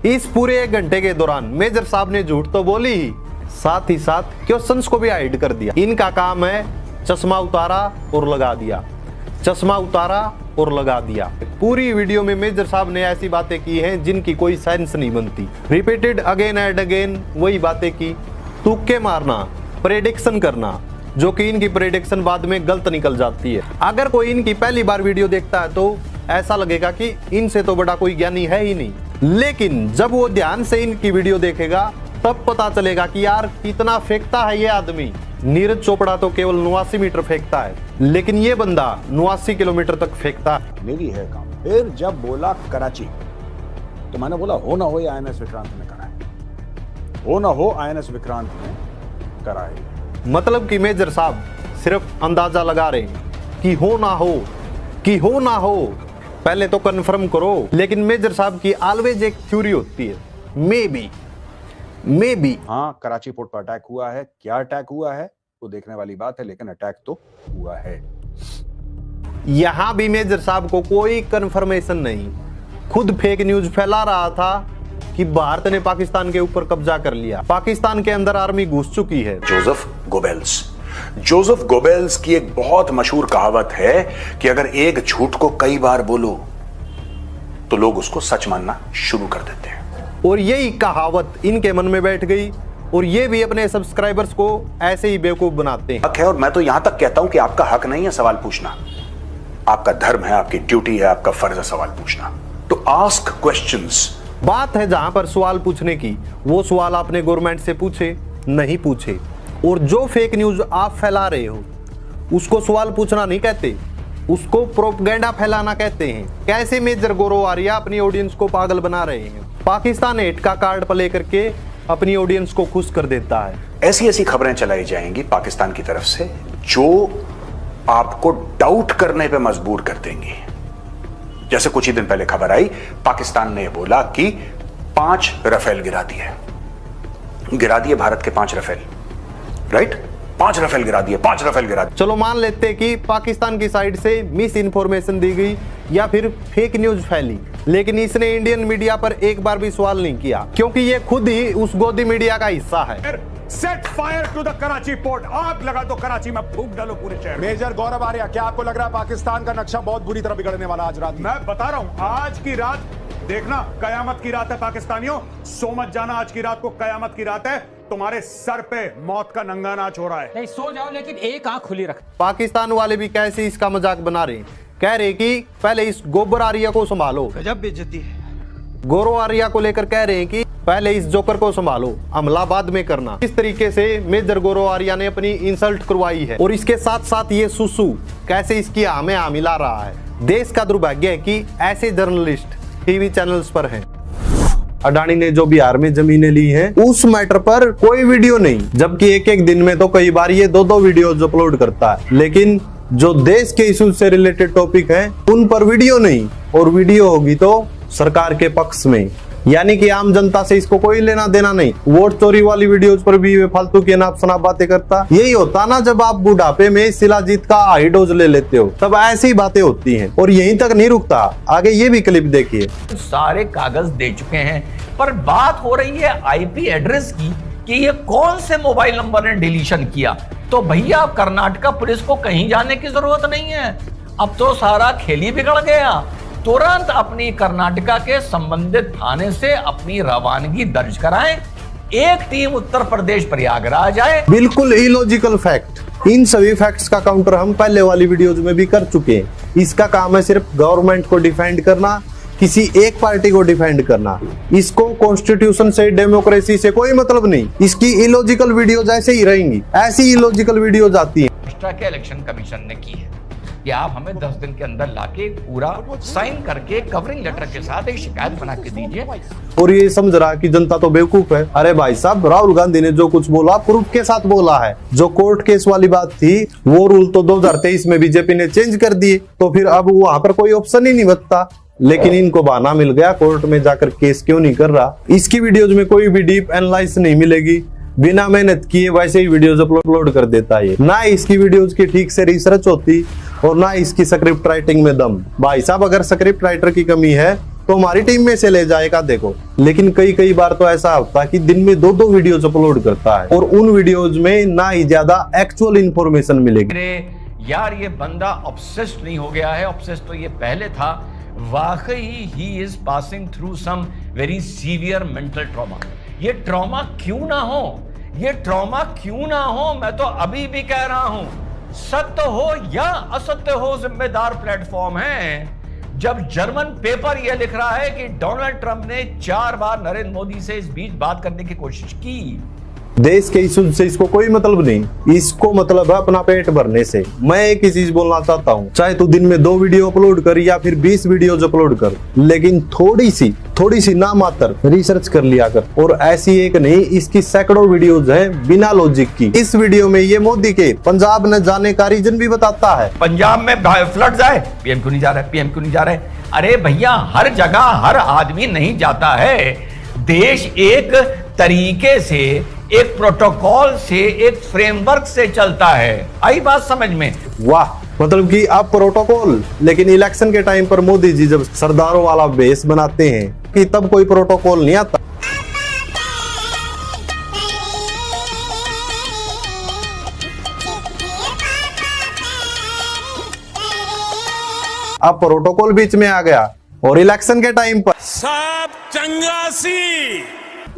इस पूरे 1 घंटे के दौरान मेजर साहब ने झूठ तो बोली ही, साथ ही साथ क्वेश्चंस को भी हाइड कर दिया। इनका काम है चश्मा उतारा और लगा दिया, चश्मा उतारा और लगा दिया। पूरी वीडियो में मेजर साहब ने ऐसी बातें की हैं जिनकी कोई सेंस नहीं बनती। रिपीटेड अगेन एंड अगेन वही बातें की, तुक्के मारना, प्रेडिक्शन करना, जो कि इनकी प्रेडिक्शन बाद में गलत निकल जाती है। अगर कोई इनकी पहली बार वीडियो देखता है तो ऐसा लगेगा कि इनसे तो बड़ा कोई ज्ञानी है ही नहीं, लेकिन जब वो ध्यान से इनकी वीडियो देखेगा तब पता चलेगा कि यार कितना फेंकता है ये आदमी। नीरज चोपड़ा तो केवल 89 मीटर फेंकता है, लेकिन ये बंदा 89 किलोमीटर तक फेंकता है। मेरी है काम। फिर जब बोला कराची, तो मैंने बोला हो ना हो ये INS विक्रांत ने करा है, हो ना हो INS विक्रांत ने करा है। मतलब कि मेजर साहब सिर्फ अंदाजा लगा रहे हैं कि हो ना हो, कि हो ना हो, पहले तो कंफर्म करो। लेकिन मेजर साहब की ऑलवेज एक थ्योरी होती है, मे बी। हाँ, कराची पोर्ट पर अटैक हुआ है, क्या अटैक हुआ है वो देखने वाली बात है, लेकिन अटैक तो हुआ है। यहां भी मेजर साहब को कोई कंफर्मेशन नहीं, खुद फेक न्यूज फैला रहा था कि भारत ने पाकिस्तान के ऊपर कब्जा कर लिया, पाकिस्तान के अंदर आर्मी घुस चुकी है। जोसेफ गोबेल्स की एक बहुत मशहूर कहावत है कि अगर एक झूठ को कई बार बोलो तो लोग उसको सच मानना शुरू कर देते हैं। और यही कहावत इनके मन में बैठ गई और ये भी अपने सब्सक्राइबर्स को ऐसे ही बेवकूफ बनाते हैं। हक है, और मैं तो यहां तक कहता हूं कि आपका हक नहीं है सवाल पूछना, आपका धर्म है, आपकी ड्यूटी है, आपका फर्ज है सवाल पूछना। तो आस्क क्वेश्चंस। बात है जहां पर सवाल पूछने की, वो सवाल आपने गवर्नमेंट से पूछे नहीं पूछे। और जो फेक न्यूज आप फैला रहे हो उसको सवाल पूछना नहीं कहते, उसको प्रोपगेंडा फैलाना कहते हैं। कैसे मेजर गौरव आर्या अपनी ऑडियंस को पागल बना रहे हैं। पाकिस्तान हेट का कार्ड प्ले करके अपनी ऑडियंस को खुश कर देता है। ऐसी ऐसी खबरें चलाई जाएंगी पाकिस्तान की तरफ से जो आपको डाउट करने पे मजबूर कर देंगी। जैसे कुछ ही दिन पहले खबर आई, पाकिस्तान ने बोला कि 5 राफेल गिरा दिए भारत के 5 राफेल, राइट? 5 राफेल गिरा दिए, 5 राफेल गिरा दिए। चलो मान लेते हैं कि पाकिस्तान की साइड से मिस इन्फॉर्मेशन दी गई या फिर फेक न्यूज फैली, लेकिन इसने इंडियन मीडिया पर एक बार भी सवाल नहीं किया, क्योंकि ये खुद ही उस गोदी मीडिया का हिस्सा है। Set fire to the Karachi port, आग लगा दो कराची में, फूंक डालो पूरे शहर। मेजर गौरव आर्या, क्या आपको लग रहा है पाकिस्तान का नक्शा बहुत बुरी तरह बिगड़ने वाला आज रात? मैं बता रहा हूं, आज की रात देखना कयामत की रात है पाकिस्तानियों, सो मत जाना, आज की रात को कयामत की रात है, तुम्हारे सर पे मौत का नंगा नाच हो रहा है। नहीं सो जाओ, लेकिन एक आंख खुली रख। पाकिस्तान वाले भी कैसे इसका मजाक बना रहे हैं, कह रहे कि पहले इस गोबर आर्या को संभालो। गजब बेइज्जती है। गौरव आर्या को लेकर कह रहे हैं कि पहले इस जोकर को संभालो, हमला बाद में करना। इस तरीके से मेजर गौरव आर्या ने अपनी इंसल्ट करवाई है, और इसके साथ साथ ये सुसु कैसे इसकी हमें मिला रहा है। देश का दुर्भाग्य है कि ऐसे जर्नलिस्ट टीवी चैनल्स पर हैं। अडानी ने जो बिहार में जमीनें ली हैं, उस मैटर पर कोई वीडियो नहीं, जबकि एक दिन में तो कई बार ये 2 वीडियोज अपलोड करता है। लेकिन जो देश के इश्यूज से रिलेटेड टॉपिक हैं, उन पर वीडियो नहीं, और वीडियो होगी तो सरकार के पक्ष में, यानी कि आम जनता से इसको कोई लेना देना नहीं। वोट चोरी वाली वीडियोस पर भी वे फालतू की नाप शनाप बातें करता। यही होता ना जब आप बुढ़ापे में शिलाजीत का हाई डोज ले लेते हो, तब ऐसी बातें होती हैं। और यहीं तक नहीं रुकता, आगे ये भी क्लिप देखिए। सारे कागज दे चुके हैं, पर बात हो रही है आईपी एड्रेस की कि ये कौन से मोबाइल नंबर ने डिलीशन किया। तो भैया कर्नाटका पुलिस को कहीं जाने की जरूरत नहीं है, अब तो सारा खेल ही बिगड़ गया। तुरंत अपनी कर्नाटका के संबंधित थाने से अपनी रवानगी दर्ज कराएं। एक टीम उत्तर प्रदेश प्रयागराज आए। बिल्कुल इलॉजिकल फैक्ट। इन सभी फैक्ट्स का काउंटर हम पहले वाली वीडियोज में भी कर चुके हैं। इसका काम है सिर्फ गवर्नमेंट को डिफेंड करना, किसी एक पार्टी को डिफेंड करना। इसको कॉन्स्टिट्यूशन से, डेमोक्रेसी से कोई मतलब नहीं। इसकी इलॉजिकल वीडियोज ऐसे ही रहेंगी, ऐसी इलॉजिकल वीडियोज आती है। के इलेक्शन कमीशन ने की है कि आप हमें 10 दिन के अंदर लाके पूरा साइन करके कवरिंग लेटर के साथ एक शिकायत बना के दीजिए। और ये समझ रहा कि जनता तो बेवकूफ है। अरे भाई साहब, राहुल गांधी ने जो कुछ बोला प्रूफ के साथ बोला है। जो कोर्ट केस वाली बात थी, वो रूल तो 2023 में बीजेपी ने चेंज कर दिए, तो फिर अब वहां पर कोई ऑप्शन ही नहीं बचता। लेकिन इनको बहाना मिल गया, कोर्ट में जाकर केस क्यों नहीं कर रहा। इसकी वीडियोज में कोई भी डीप एनालिसिस नहीं मिलेगी, बिना मेहनत किए वैसे ही वीडियोज अपलोड कर देता है। ना इसकी वीडियोज की ठीक से रिसर्च होती, और ना इसकी स्क्रिप्ट राइटिंग में दम। भाई साहब, अगर स्क्रिप्ट राइटर की कमी है तो हमारी टीम में से ले जाएगा, देखो। लेकिन कई बार तो ऐसा होता है कि दिन में 2 वीडियोज अपलोड करता है, और उन वीडियोज में ना ही ज्यादा एक्चुअल इंफॉर्मेशन मिलेगी। यार ये बंदा ऑब्सेस्ड नहीं हो गया है, ऑब्सेस्ड तो ये पहले था। वाकई he is passing through some very severe mental trauma. ये ट्रॉमा क्यों ना हो, ये ट्रॉमा क्यों ना हो, मैं तो अभी भी कह रहा हूं, सत्य हो या असत्य हो, जिम्मेदार प्लेटफॉर्म है। जब जर्मन पेपर यह लिख रहा है कि डोनाल्ड ट्रंप ने 4 बार नरेंद्र मोदी से इस बीच बात करने की कोशिश की। देश के इश्यूज से इसको कोई मतलब नहीं, इसको मतलब है अपना पेट भरने से। मैं एक ही चीज बोलना चाहता हूँ, चाहे तू दिन में 2 वीडियो अपलोड कर या फिर 20 वीडियोज अपलोड कर, लेकिन थोड़ी सी ना मात्र रिसर्च कर लिया कर। और ऐसी एक नहीं, इसकी सैकड़ों वीडियोज हैं बिना लॉजिक की। इस वीडियो में ये मोदी के पंजाब न जाने का रीजन भी बताता है। पंजाब में फ्लड जाए, पीएम क्यों नहीं जा रहा है, पीएम क्यों नहीं जा रहा है। अरे भैया, हर जगह हर आदमी नहीं जाता है। देश एक तरीके से, एक प्रोटोकॉल से, एक फ्रेमवर्क से चलता है। आई बात समझ में? वाह, मतलब कि आप प्रोटोकॉल, लेकिन इलेक्शन के टाइम पर मोदी जी जब सरदारों वाला बेस बनाते हैं कि तब कोई प्रोटोकॉल नहीं आता। अब प्रोटोकॉल बीच में आ गया, और इलेक्शन के टाइम पर सब चंगासी।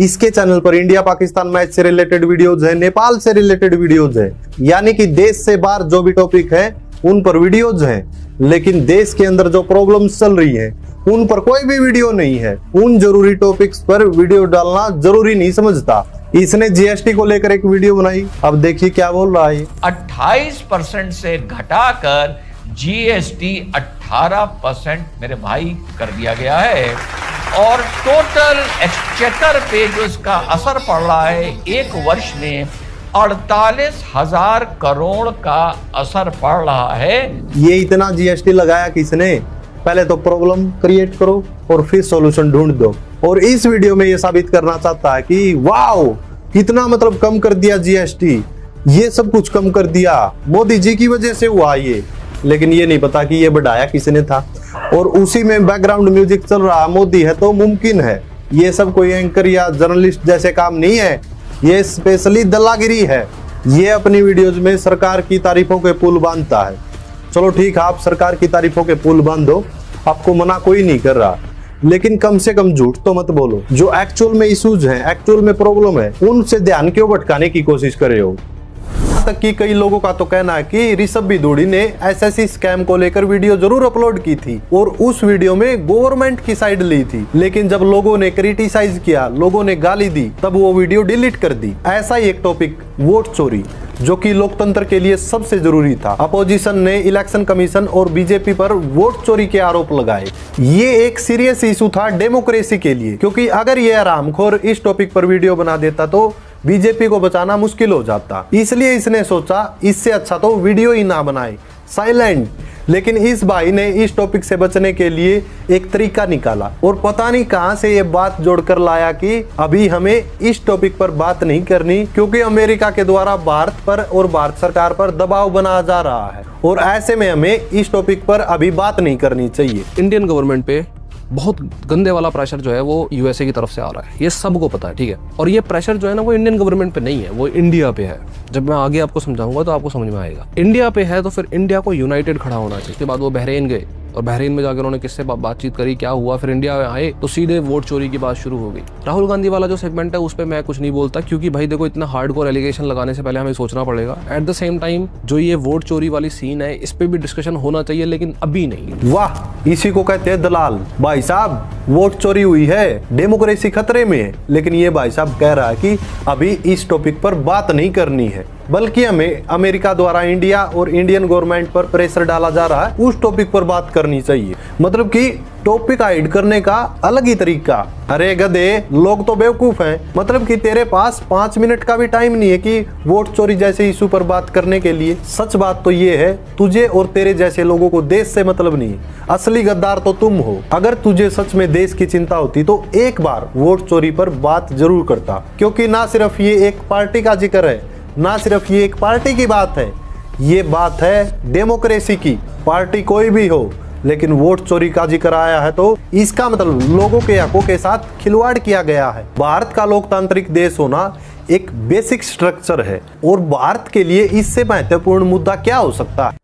इसके चैनल पर इंडिया पाकिस्तान मैच से रिलेटेड वीडियोज है, नेपाल से रिलेटेड वीडियोज है, यानी कि देश से बाहर जो भी टॉपिक है उन पर वीडियोज हैं। लेकिन देश के अंदर जो प्रॉब्लम्स चल रही हैं उन पर कोई भी वीडियो नहीं है। उन जरूरी टॉपिक्स पर वीडियो डालना जरूरी नहीं समझता। इसने जीएसटी को लेकर एक वीडियो बनाई, अब देखिए क्या बोल रहा है। 28% से घटाकर जीएसटी 18% मेरे भाई कर दिया गया है, और टोटल एक्सचेकर पे जो इसका असर पड़ रहा है 1 वर्ष में 48,000 करोड़ का असर पड़ रहा है। ये इतना जीएसटी लगाया किसने? पहले तो प्रॉब्लम क्रिएट करो और फिर सॉल्यूशन ढूंढ दो। और इस वीडियो में ये साबित करना चाहता है कि वाओ कितना मतलब कम कर दिया जीएसटी, ये सब कुछ कम कर दिया, मोदी जी की वजह से हुआ ये। लेकिन ये नहीं पता कि ये बढ़ाया किसने था। और उसी में बैकग्राउंड म्यूजिक चल रहा, मोदी है तो मुमकिन है। ये सब कोई एंकर या जर्नलिस्ट जैसे काम नहीं है, ये स्पेशली दलागिरी है। ये अपनी वीडियोज में सरकार की तारीफों के पुल बांधता है। चलो ठीक है, आप सरकार की तारीफों के पुल बांधो, आपको मना कोई नहीं कर रहा, लेकिन कम से कम झूठ तो मत बोलो। जो एक्चुअल में इश्यूज हैं, एक्चुअल में प्रॉब्लम है, उनसे ध्यान क्यों भटकाने की कोशिश कर रहे हो। तक कि कई लोगों का तो कहना है कि ऋषभ बिदूड़ी ने एसएससी स्कैम को लेकर वीडियो जरूर अपलोड की थी और उस वीडियो में गवर्नमेंट की साइड ली थी, लेकिन जब लोगों ने क्रिटिसाइज किया, लोगों ने गाली दी, तब वो वीडियो डिलीट कर दी। ऐसा ही एक टॉपिक वोट चोरी, जो कि लोकतंत्र के लिए सबसे जरूरी था। अपोजिशन ने इलेक्शन कमीशन और बीजेपी पर वोट चोरी के आरोप लगाए। ये एक सीरियस इशू था डेमोक्रेसी के लिए, क्योंकि अगर ये हरामखोर इस टॉपिक पर वीडियो बना देता तो बीजेपी को बचाना मुश्किल हो जाता। इसलिए इसने सोचा इससे अच्छा तो वीडियो ही ना बनाए, साइलेंट। लेकिन इस भाई ने इस टॉपिक से बचने के लिए एक तरीका निकाला और पता नहीं कहां से ये बात जोड़कर लाया कि अभी हमें इस टॉपिक पर बात नहीं करनी, क्योंकि अमेरिका के द्वारा भारत पर और भारत सरकार पर दबाव बनाया जा रहा है और ऐसे में हमें इस टॉपिक पर अभी बात नहीं करनी चाहिए। इंडियन गवर्नमेंट पे बहुत गंदे वाला प्रेशर जो है वो यूएसए की तरफ से आ रहा है, ये सबको पता है, ठीक है। और ये प्रेशर जो है ना वो इंडियन गवर्नमेंट पे नहीं है, वो इंडिया पे है। जब मैं आगे आपको समझाऊंगा तो आपको समझ में आएगा। इंडिया पे है तो फिर इंडिया को यूनाइटेड खड़ा होना चाहिए। उसके बाद वो बहरीन गए और बहरीन में जाकर उन्होंने किससे बातचीत करी, क्या हुआ, फिर इंडिया आए तो सीधे वोट चोरी की बात शुरू हो गई। राहुल गांधी वाला जो सेगमेंट है उस पर मैं कुछ नहीं बोलता, क्योंकि भाई देखो इतना हार्डकोर एलिगेशन लगाने से पहले हमें सोचना पड़ेगा। एट द सेम टाइम जो ये वोट चोरी वाली सीन है इस पे भी डिस्कशन होना चाहिए, लेकिन अभी नहीं। वाह, इसी को कहते हैं दलाल। भाई साहब वोट चोरी हुई है, डेमोक्रेसी खतरे में है, लेकिन ये भाई साहब कह रहा है कि अभी इस टॉपिक पर बात नहीं करनी है, बल्कि हमें अमेरिका द्वारा इंडिया और इंडियन गवर्नमेंट पर प्रेशर डाला जा रहा है, उस टॉपिक पर बात करनी चाहिए। मतलब कि टॉपिक हाइड करने का अलग ही तरीका। अरे गधे, लोग तो बेवकूफ हैं। मतलब कि तेरे पास 5 मिनट का भी टाइम नहीं है कि वोट चोरी जैसे इशू पर बात करने के लिए। सच बात तो ये है, तुझे और तेरे जैसे लोगों को देश से मतलब नहीं। असली गद्दार तो तुम हो। अगर तुझे सच में देश की चिंता होती तो एक बार वोट चोरी पर बात जरूर करता, क्योंकि ना सिर्फ ये एक पार्टी का जिक्र है, ना सिर्फ ये एक पार्टी की बात है, ये बात है डेमोक्रेसी की। पार्टी कोई भी हो, लेकिन वोट चोरी का जिक्र आया है तो इसका मतलब लोगों के हकों के साथ खिलवाड़ किया गया है। भारत का लोकतांत्रिक देश होना एक बेसिक स्ट्रक्चर है और भारत के लिए इससे महत्वपूर्ण मुद्दा क्या हो सकता है?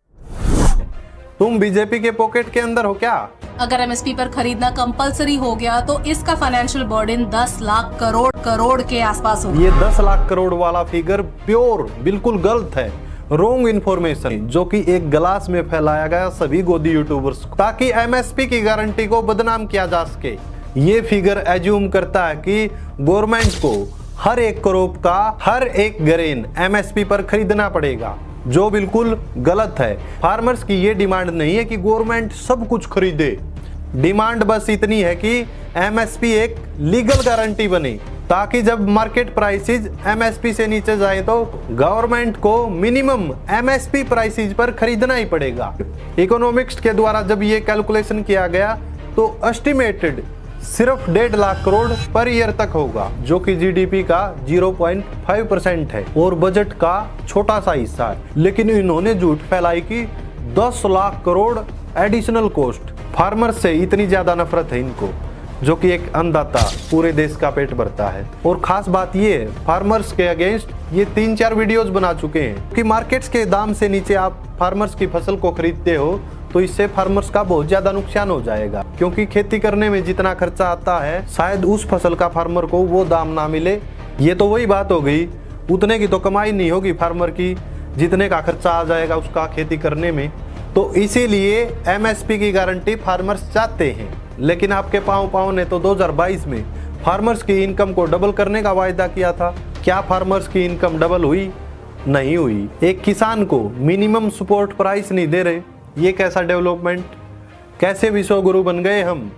तुम बीजेपी के पॉकेट के अंदर हो क्या? अगर एमएसपी पर खरीदना कंपलसरी हो गया तो इसका फाइनेंशियल बर्डन 10 लाख करोड़ के आसपास होगा। ये 10 लाख करोड़ वाला फिगर प्योर बिल्कुल गलत है, रॉन्ग इन्फॉर्मेशन, जो कि एक गिलास में फैलाया गया सभी गोदी यूट्यूबर्स को, ताकि एमएसपी की गारंटी को बदनाम किया जा सके। ये फिगर एज्यूम करता है कि गवर्नमेंट को हर एक क्रॉप का हर एक ग्रेन एमएसपी पर खरीदना पड़ेगा, जो बिल्कुल गलत है। फार्मर्स की ये डिमांड नहीं है कि गवर्नमेंट सब कुछ खरीदे। डिमांड बस इतनी है कि एमएसपी एक लीगल गारंटी बने, ताकि जब मार्केट प्राइसेस एमएसपी से नीचे जाए तो गवर्नमेंट को मिनिमम एमएसपी प्राइसेस पर खरीदना ही पड़ेगा। इकोनॉमिक्स के द्वारा जब ये कैलकुलेशन किया गया तो एस्टिमेटेड सिर्फ 1.5 लाख करोड़ पर ईयर तक होगा, जो कि जीडीपी का 0.5% है और बजट का छोटा सा हिस्सा है। लेकिन इन्होंने झूठ फैलाई कि 10 lakh crore additional cost. Farmer से इतनी ज्यादा नफरत है इनको, जो कि एक अन्नदाता पूरे देश का पेट भरता है। और खास बात ये है, फार्मर्स के अगेंस्ट ये 3-4 वीडियोस बना चुके हैं कि मार्केट्स के दाम से नीचे आप फार्मर्स की फसल को खरीदते हो तो इससे फार्मर्स का बहुत ज्यादा नुकसान हो जाएगा, क्योंकि खेती करने में जितना खर्चा आता है शायद उस फसल का फार्मर को वो दाम ना मिले। ये तो वही बात हो गई, उतने की तो कमाई नहीं होगी फार्मर की जितने का खर्चा आ जाएगा उसका खेती करने में। तो इसीलिए एमएसपी की गारंटी फार्मर्स चाहते हैं। लेकिन आपके पाँव ने तो 2022 में फार्मर्स की इनकम को डबल करने का वायदा किया था। क्या फार्मर्स की इनकम डबल हुई? नहीं हुई। एक किसान को मिनिमम सपोर्ट प्राइस नहीं दे रहे, ये कैसा डेवलपमेंट? कैसे विश्व गुरु बन गए हम?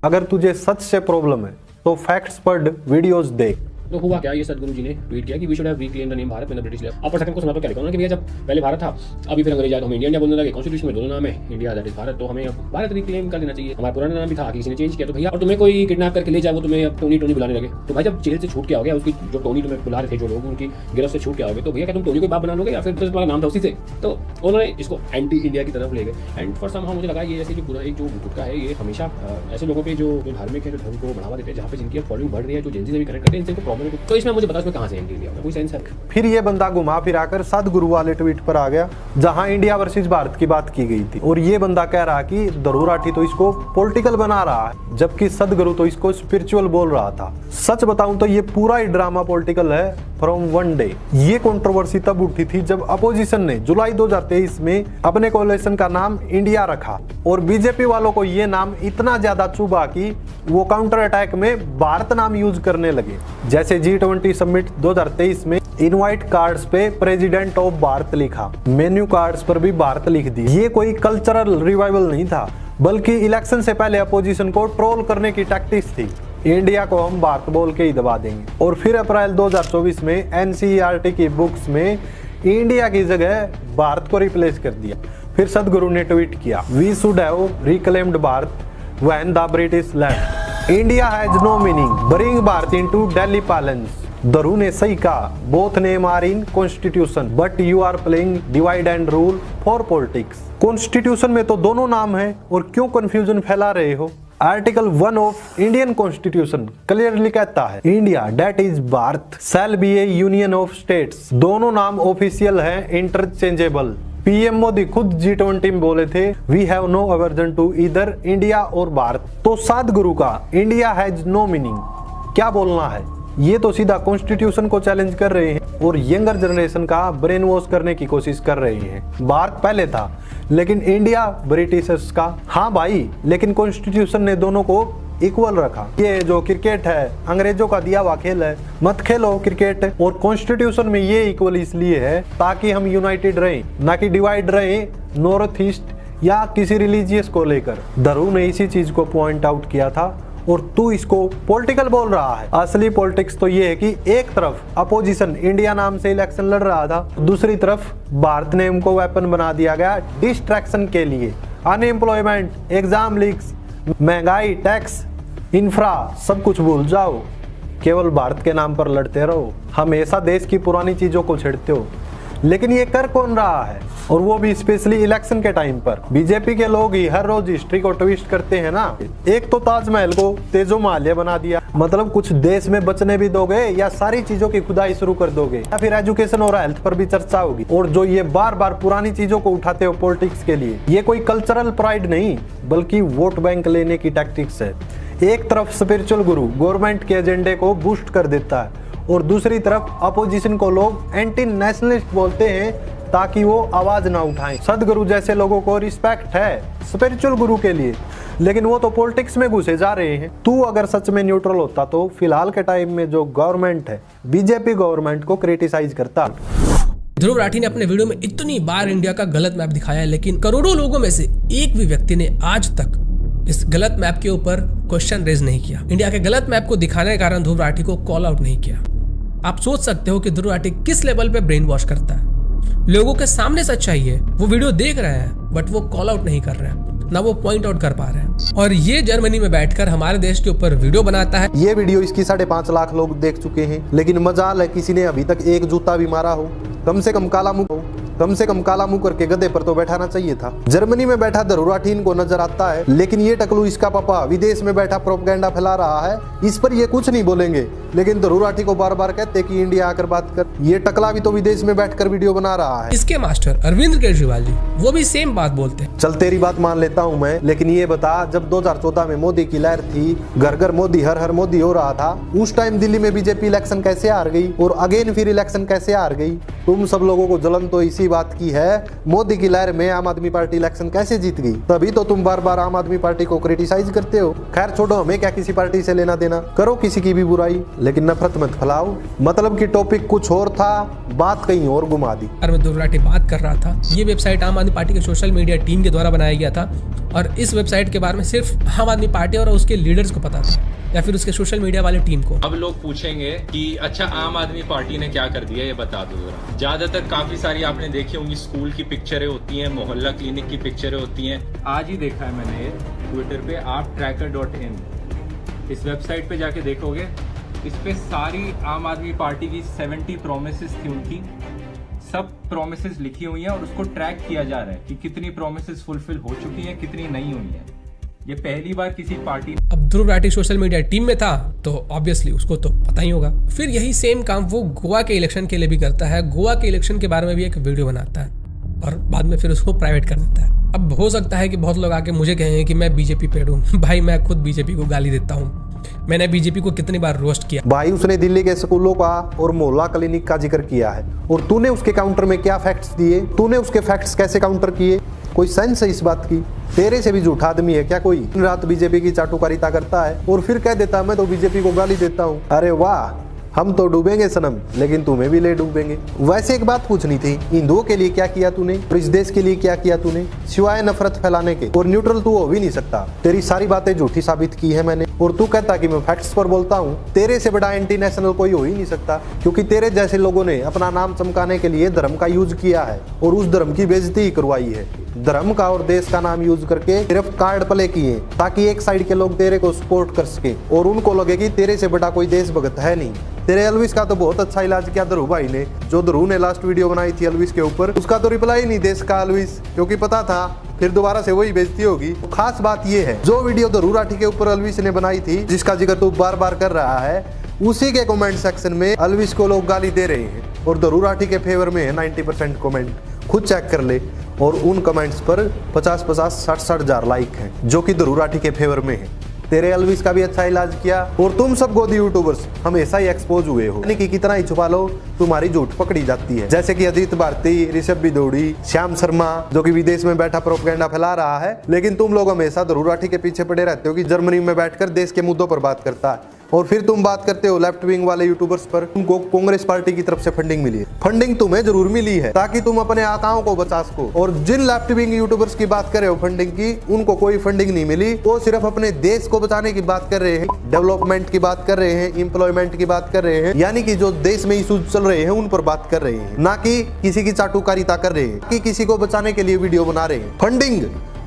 अगर तुझे सच से प्रॉब्लम है तो फैक्ट्स पढ़, वीडियोस देख। तो हुआ क्या, ये सदगुरु जी ने ट्वीट किया कि we should have reclaimed the name Bharat when the British left. अब सेकंड को सुना तो क्या लिखा उन्होंने कि भैया जब पहले भारत था, अभी फिर अंग्रेज आए तो हम इंडिया बोलने लगे, कॉन्स्टिट्यूशन में दोनों नाम है, इंडिया दैट इज भारत, तो हमें अब भारत रिक्लेम कर देना चाहिए। हमारा पुराना नाम भी था, किसी ने चेंज किया, तो भैया और तुम्हें कोई किडनैप करके ले जाए वो तुम्हें अब टोनी टोनी बुलाने लगे, तो भाई जब जेल से छूट के आओगे, उसकी जो टोनी तुम्हें बुला रहे थे जो लोग, उनकी गिरफ्त से छूट के आओगे, तो भैया क्या तुम टोनी को बाप बना लोगे या फिर तुम्हारा नाम था उसी से। तो उन्होंने इसको एंटी इंडिया की तरफ ले गए। एंड फॉर समहाउ मुझे लगा ये ऐसे जो पूरा एक जो गुटका है ये हमेशा ऐसे लोगों पे जो धार्मिक है, जो धर्म को बढ़ावा देते हैं, जहाँ पे जिनकी फॉलोइंग बढ़ रही है, जो जेंजी से भी कनेक्ट करते हैं, इनसे प्रॉब्लम है। तो इसमें मुझे पता इसमें कहाँ से एंटी इंडिया होगा, कोई सेंस है। फिर ये बंदा घुमा फिरा कर सदगुरु वाले ट्वीट पर आ गया जहां इंडिया वर्सेस भारत की बात की गई थी, और ये बंदा कह रहा कि ध्रुव राठी तो इसको पॉलिटिकल बना रहा है, जबकि सदगुरु तो इसको स्पिरिचुअल बोल रहा था। सच बताऊं तो ये पूरा ही ड्रामा पॉलिटिकल है फ्रॉम वन डे। ये कंट्रोवर्सी तब उठी थी जब अपोजिशन ने जुलाई 2023 में अपने कोalition का नाम इंडिया रखा, और बीजेपी वालों को ये नाम इतना ज्यादा चुभा कि वो काउंटर अटैक में भारत नाम यूज करने लगे। जैसे G20 समिट 2023 में इनवाइट कार्ड्स पे प्रेसिडेंट ऑफ भारत लिखा, मेन्यू कार्ड्स पर भी भारत लिख दी। ये कोई कल्चरल रिवाइवल नहीं था, बल्कि इलेक्शन से पहले अपोजिशन को ट्रोल करने की टैक्टिक्स थी। इंडिया को हम भारत बोल के ही दबा देंगे। और फिर अप्रैल 2024 में NCERT की बुक्स में इंडिया की जगह भारत को रिप्लेस कर दिया। फिर सदगुरु ने ट्वीट किया, we should have reclaimed Bharat when the British left, India has no meaning, bring Bharat into Delhi palace. Dhruv ने सही कहा, both name are in constitution but you are playing divide and rule for politics. Constitution में तो दोनों नाम है और क्यों कंफ्यूजन फैला रहे हो। Article 1 of Indian constitution clearly कहता है, India that is Bharat shall be A union of states. दोनों नाम ऑफिशियल हैं, इंटरचेंजेबल। पीएम मोदी खुद G20 में बोले थे, we have no aversion to either India और भारत। तो सदगुरु का इंडिया हैज नो मीनिंग क्या बोलना है, ये तो सीधा कॉन्स्टिट्यूशन को चैलेंज कर रहे हैं और यंगर जनरेशन का ब्रेन वॉश करने की कोशिश कर रहे हैं। भारत पहले था लेकिन इंडिया ब्रिटिशर्स का। हाँ भाई, लेकिन कॉन्स्टिट्यूशन ने दोनों को इक्वल रखा। ये जो क्रिकेट है अंग्रेजों का दिया हुआ खेल है, मत खेलो क्रिकेट। और कॉन्स्टिट्यूशन में ये इक्वल इसलिए है ताकि हम यूनाइटेड रहें, ना कि डिवाइड रहें नॉर्थ ईस्ट या किसी रिलीजियस को लेकर। ध्रुव ने इसी चीज को पॉइंट आउट किया था और तू इसको पॉलिटिकल बोल रहा है। असली पॉलिटिक्स तो ये है कि एक तरफ अपोजिशन इंडिया नाम से इलेक्शन लड़ रहा था, दूसरी तरफ भारत नेम को वेपन बना दिया गया डिस्ट्रैक्शन के लिए। अनएम्प्लॉयमेंट, एग्जाम लीक्स, महंगाई, टैक्स, इंफ्रा, सब कुछ भूल जाओ, केवल भारत के नाम पर लड़ते रहो। हमेशा देश की पुरानी चीजों को छेड़ते हो, लेकिन ये कर कौन रहा है, और वो भी स्पेशली इलेक्शन के टाइम पर। बीजेपी के लोग ही हर रोज हिस्ट्री को ट्विस्ट करते हैं ना। एक तो ताजमहल को तेजो महाल्य बना दिया, मतलब कुछ देश में बचने भी दोगे या सारी चीजों की खुदाई शुरू कर दोगे, या फिर एजुकेशन और हेल्थ पर भी चर्चा होगी। और जो ये बार बार पुरानी चीजों को उठाते हो पॉलिटिक्स के लिए, ये कोई कल्चरल प्राइड नहीं बल्कि वोट बैंक लेने की टैक्टिक्स है। एक तरफ स्पिरिचुअल गुरु गवर्नमेंट के एजेंडे को बूस्ट कर देता है और दूसरी तरफ अपोजिशन को लोग एंटी नेशनलिस्ट बोलते हैं ताकि वो आवाज ना उठाएं। सदगुरु जैसे लोगों को रिस्पेक्ट है स्पिरिचुअल गुरु के लिए, लेकिन वो तो पॉलिटिक्स में घुसे जा रहे हैं। तू अगर सच में न्यूट्रल होता तो फिलहाल के टाइम में जो गवर्नमेंट है बीजेपी गवर्नमेंट को क्रिटिसाइज करता। ध्रुव राठी ने अपने वीडियो में इतनी बार इंडिया का गलत मैप दिखाया है, लेकिन करोड़ों लोगों में से एक भी व्यक्ति ने आज तक इस गलत मैप के ऊपर क्वेश्चन रेज नहीं किया। इंडिया के गलत मैप को दिखाने के कारण ध्रुव राठी को कॉल आउट नहीं किया। आप सोच सकते हो कि ध्रुव राठी किस लेवल पे ब्रेन वॉश करता है। लोगों के सामने सच्चाई है, वो वीडियो देख रहे हैं बट वो कॉल आउट नहीं कर रहे हैं, ना वो पॉइंट आउट कर पा रहे हैं। और ये जर्मनी में बैठकर हमारे देश के ऊपर वीडियो बनाता है। ये वीडियो इसकी 5.5 लाख लोग देख चुके हैं, लेकिन मजाल है किसी ने अभी तक एक जूता भी मारा हो। कम से कम काला मुंह करके गधे पर तो बैठाना चाहिए था। जर्मनी में बैठा ध्रुव राठी इनको नजर आता है, लेकिन ये टकलू इसका पापा विदेश में बैठा प्रोपेगेंडा फैला रहा है, इस पर ये कुछ नहीं बोलेंगे। लेकिन ध्रुव राठी को बार बार कहते कि इंडिया आकर बात कर। ये टकला भी तो विदेश में बैठकर वीडियो बना रहा है। इसके मास्टर अरविंद केजरीवाल जी वो भी सेम बात बोलते हैं। चल तेरी बात मान लेता हूँ मैं, लेकिन ये बता, जब 2014 में मोदी की लहर थी, घर घर मोदी हर हर मोदी हो रहा था, उस टाइम दिल्ली में बीजेपी इलेक्शन कैसे हार गई और अगेन फिर इलेक्शन कैसे हार गई? तुम सब लोगों को जलन तो इसी बात की है, मोदी की लहर में आम आदमी पार्टी इलेक्शन कैसे जीत गई। तभी तो तुम बार बार आम आदमी पार्टी को क्रिटिसाइज करते हो। खैर छोड़ो, हमें क्या किसी पार्टी से लेना देना, करो किसी की भी बुराई, लेकिन नफरत मत फैलाओ। मतलब कि टॉपिक कुछ और था, बात कहीं और घुमा दी। अरविंद ध्रुव राठी बात कर रहा था, ये वेबसाइट आम आदमी पार्टी के सोशल मीडिया टीम के द्वारा बनाया गया था और इस वेबसाइट के बारे में सिर्फ आम आदमी पार्टी और उसके लीडर्स को पता था। या फिर उसके सोशल मीडिया वाले टीम को। अब लोग पूछेंगे कि अच्छा आम आदमी पार्टी ने क्या कर दिया, ये बता दो जरा। ज्यादातर काफी सारी आपने देखी होंगी स्कूल की पिक्चरें होती हैं, मोहल्ला क्लिनिक की पिक्चरें होती हैं। आज ही देखा है मैंने ये ट्विटर पे apptracker.in, इस वेबसाइट पे जाके देखोगे, इस पे सारी आम आदमी पार्टी की 70 प्रोमिसेस थी उनकी, सब प्रोमिसेस लिखी हुई हैं और उसको ट्रैक किया जा रहा है कि कितनी प्रोमिसेस फुलफिल हो चुकी हैं, कितनी नहीं हुई हैं। ये पहली बार किसी पार्टी। अब Dhruv Rathee social media team में था तो ऑब्वियसली उसको तो पता ही होगा। फिर यही सेम काम वो गोवा के इलेक्शन के लिए भी करता है। गोवा के इलेक्शन के बारे में भी एक वीडियो बनाता है और बाद में फिर उसको प्राइवेट कर देता है। अब हो सकता है कि बहुत लोग आके मुझे कहेंगे कि मैं बीजेपी पेड़ हूँ। भाई मैं खुद बीजेपी को गाली देता हूँ, मैंने बीजेपी को कितनी बार रोस्ट किया। भाई उसने दिल्ली के स्कूलों का और मोहल्ला क्लिनिक का जिक्र किया है और तूने उसके काउंटर में क्या फैक्ट्स दिए, तूने उसके फैक्ट्स कैसे काउंटर किए, कोई सेंस है इस बात की? तेरे से भी झूठा आदमी है क्या कोई? दिन रात बीजेपी की चाटुकारिता करता है और फिर कह देता मैं तो बीजेपी को गाली देता हूँ। अरे वाह, हम तो डूबेंगे सनम, लेकिन तुम्हें भी ले डूबेंगे। वैसे एक बात पूछनी थी, हिंदुओं के लिए क्या किया तूने और इस देश के लिए क्या किया तूने, सिवाय नफरत फैलाने के? और न्यूट्रल तू हो भी नहीं सकता, तेरी सारी बातें झूठी साबित की है मैंने। और तू कहता कि मैं फैक्ट्स पर बोलता हूँ। तेरे से बड़ा एंटी नेशनल कोई हो ही नहीं सकता, क्योंकि तेरे जैसे लोगों ने अपना नाम चमकाने के लिए धर्म का यूज किया है और उस धर्म की बेइज्जती ही करवाई है। धर्म का और देश का नाम यूज करके सिर्फ कार्ड प्ले किए ताकि एक साइड के लोग तेरे को सपोर्ट कर सके और उनको लगे कि तेरे से बड़ा कोई देशभक्त है नहीं। तेरे एल्विस का तो बहुत अच्छा इलाज किया ध्रुव भाई ने। जो ध्रुव ने लास्ट वीडियो बनाई थी एल्विस के ऊपर, उसका तो रिप्लाई नहीं देश का एल्विस, क्योंकि पता था फिर दोबारा से वही बेइज्जती होगी। तो खास बात ये है, जो वीडियो ध्रुव राठी के ऊपर एल्विस ने बनाई थी, जिसका जिक्र तू बार बार कर रहा है, उसी के कमेंट सेक्शन में एल्विस को लोग गाली दे रहे हैं और ध्रुव राठी के फेवर में है 90% कमेंट। खुद चेक कर ले। और उन कमेंट्स पर 50-50, 60-60 हजार लाइक हैं, जो कि ध्रुव राठी के फेवर में है। तेरे एल्विस का भी अच्छा इलाज किया और तुम सब गोदी यूट्यूबर्स हमेशा ही एक्सपोज हुए हो। यानी कि कितना ही छुपा लो, तुम्हारी झूठ पकड़ी जाती है। जैसे कि अजीत भारती, ऋषभ बिदोड़ी, श्याम शर्मा, जो कि विदेश में बैठा प्रोपेगेंडा फैला रहा है, लेकिन तुम लोग हमेशा ध्रुव राठी के पीछे पड़े रहते हो कि जर्मनी में बैठकर देश के मुद्दों पर बात करता है। और फिर तुम बात करते हो लेफ्ट विंग वाले यूट्यूबर्स पर, तुमको कांग्रेस पार्टी की तरफ से फंडिंग मिली है। फंडिंग तुम्हें जरूर मिली है ताकि तुम अपने आकाओं को बचा सको। और जिन लेफ्ट विंग यूट्यूबर्स की बात कर रहे हो फंडिंग की, उनको कोई फंडिंग नहीं मिली। वो सिर्फ अपने देश को बचाने की बात कर रहे हैं, डेवलपमेंट की बात कर रहे हैं, एम्प्लॉयमेंट की बात कर रहे हैं, यानी कि जो देश में इश्यूज चल रहे हैं उन पर बात कर रहे हैं, ना कि किसी की चाटुकारिता कर रहे हैं, कि किसी को बचाने के लिए वीडियो बना रहे हैं।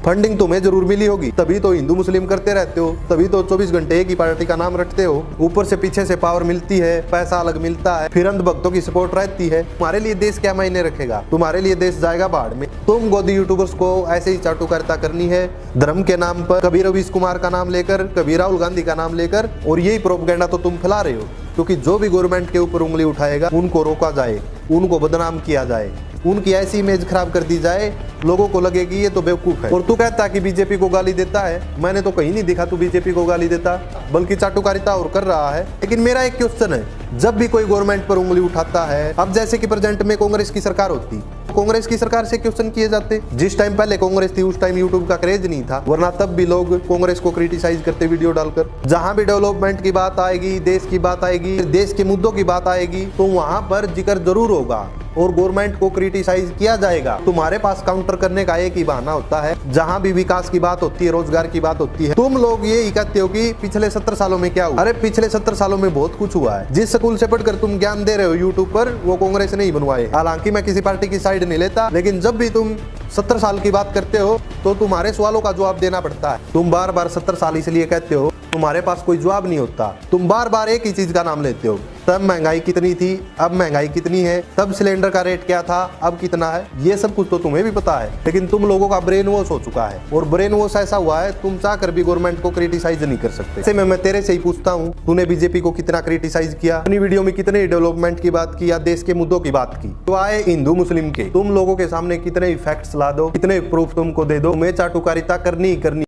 फंडिंग तुम्हें जरूर मिली होगी, तभी तो हिंदू मुस्लिम करते रहते हो, तभी तो 24 घंटे एक ही पार्टी का नाम रटते हो। ऊपर से पीछे से पावर मिलती है, पैसा अलग मिलता है, फिर अंधभक्तों की सपोर्ट रहती है। तुम्हारे लिए देश क्या मायने रखेगा? तुम्हारे लिए देश जाएगा बाढ़ में। तुम गोदी यूट्यूबर्स को ऐसे ही चाटुकारिता करनी है धर्म के नाम पर, कभी रवीश कुमार का नाम लेकर, कभी राहुल गांधी का नाम लेकर, और यही प्रोपेगेंडा तो तुम फैला रहे हो। क्योंकि जो भी गवर्नमेंट के ऊपर उंगली उठाएगा उनको रोका जाए, उनको बदनाम किया जाए, उनकी ऐसी इमेज खराब कर दी जाए, लोगों को लगे कि ये तो बेवकूफ है। और तू कहता कि बीजेपी को गाली देता है, मैंने तो कहीं नहीं दिखा तू बीजेपी को गाली देता, बल्कि चाटुकारिता और कर रहा है। लेकिन मेरा एक क्वेश्चन है, जब भी कोई गवर्नमेंट पर उंगली उठाता है, अब जैसे कि प्रेजेंट में कांग्रेस की सरकार होती, कांग्रेस की सरकार से क्वेश्चन किए जाते। जिस टाइम पहले कांग्रेस थी उस टाइम यूट्यूब का क्रेज नहीं था, वरना तब भी लोग कांग्रेस को क्रिटिसाइज करते वीडियो डालकर। जहां भी डेवलपमेंट की बात आएगी, देश की बात आएगी, देश के मुद्दों की बात आएगी, तो वहां पर जिक्र जरूर होगा और गवर्नमेंट को क्रिटिसाइज किया जाएगा। तुम्हारे पास काउंटर करने का एक ही बहाना होता है, जहां भी विकास की बात होती है, रोजगार की बात होती है, तुम लोग ये ही कहते हो कि पिछले 70 सालों में क्या हुआ। अरे पिछले 70 सालों में बहुत कुछ हुआ है। जिस स्कूल से पढ़कर तुम ज्ञान दे रहे हो यूट्यूब पर, वो कांग्रेस ने ही बनवाए। हालांकि मैं किसी पार्टी की साइड नहीं लेता, लेकिन जब भी तुम 70 साल की बात करते हो तो तुम्हारे सवालों का जवाब देना पड़ता है। तुम बार बार 70 साल इसलिए कहते हो, तुम्हारे पास कोई जवाब नहीं होता। तुम बार बार एक ही चीज का नाम लेते हो, तब महंगाई कितनी थी, अब महंगाई कितनी है, तब सिलेंडर का रेट क्या था, अब कितना है। ये सब कुछ तो तुम्हें भी पता है, लेकिन तुम लोगों का ब्रेन वॉश हो चुका है। और ब्रेन वॉश ऐसा हुआ है, तुम चाहकर भी गवर्नमेंट को क्रिटिसाइज नहीं कर सकते। ऐसे में मैं तेरे से ही पूछता हूँ, तूने बीजेपी को कितना क्रिटिसाइज किया, अपनी वीडियो में कितने डेवलपमेंट की बात की या देश के मुद्दों की बात की। तो आए हिंदू मुस्लिम के, तुम लोगों के सामने कितने ही फैक्ट्स ला दो, कितने प्रूफ तुमको दे दो, तुम्हें चाटुकारिता करनी ही करनी।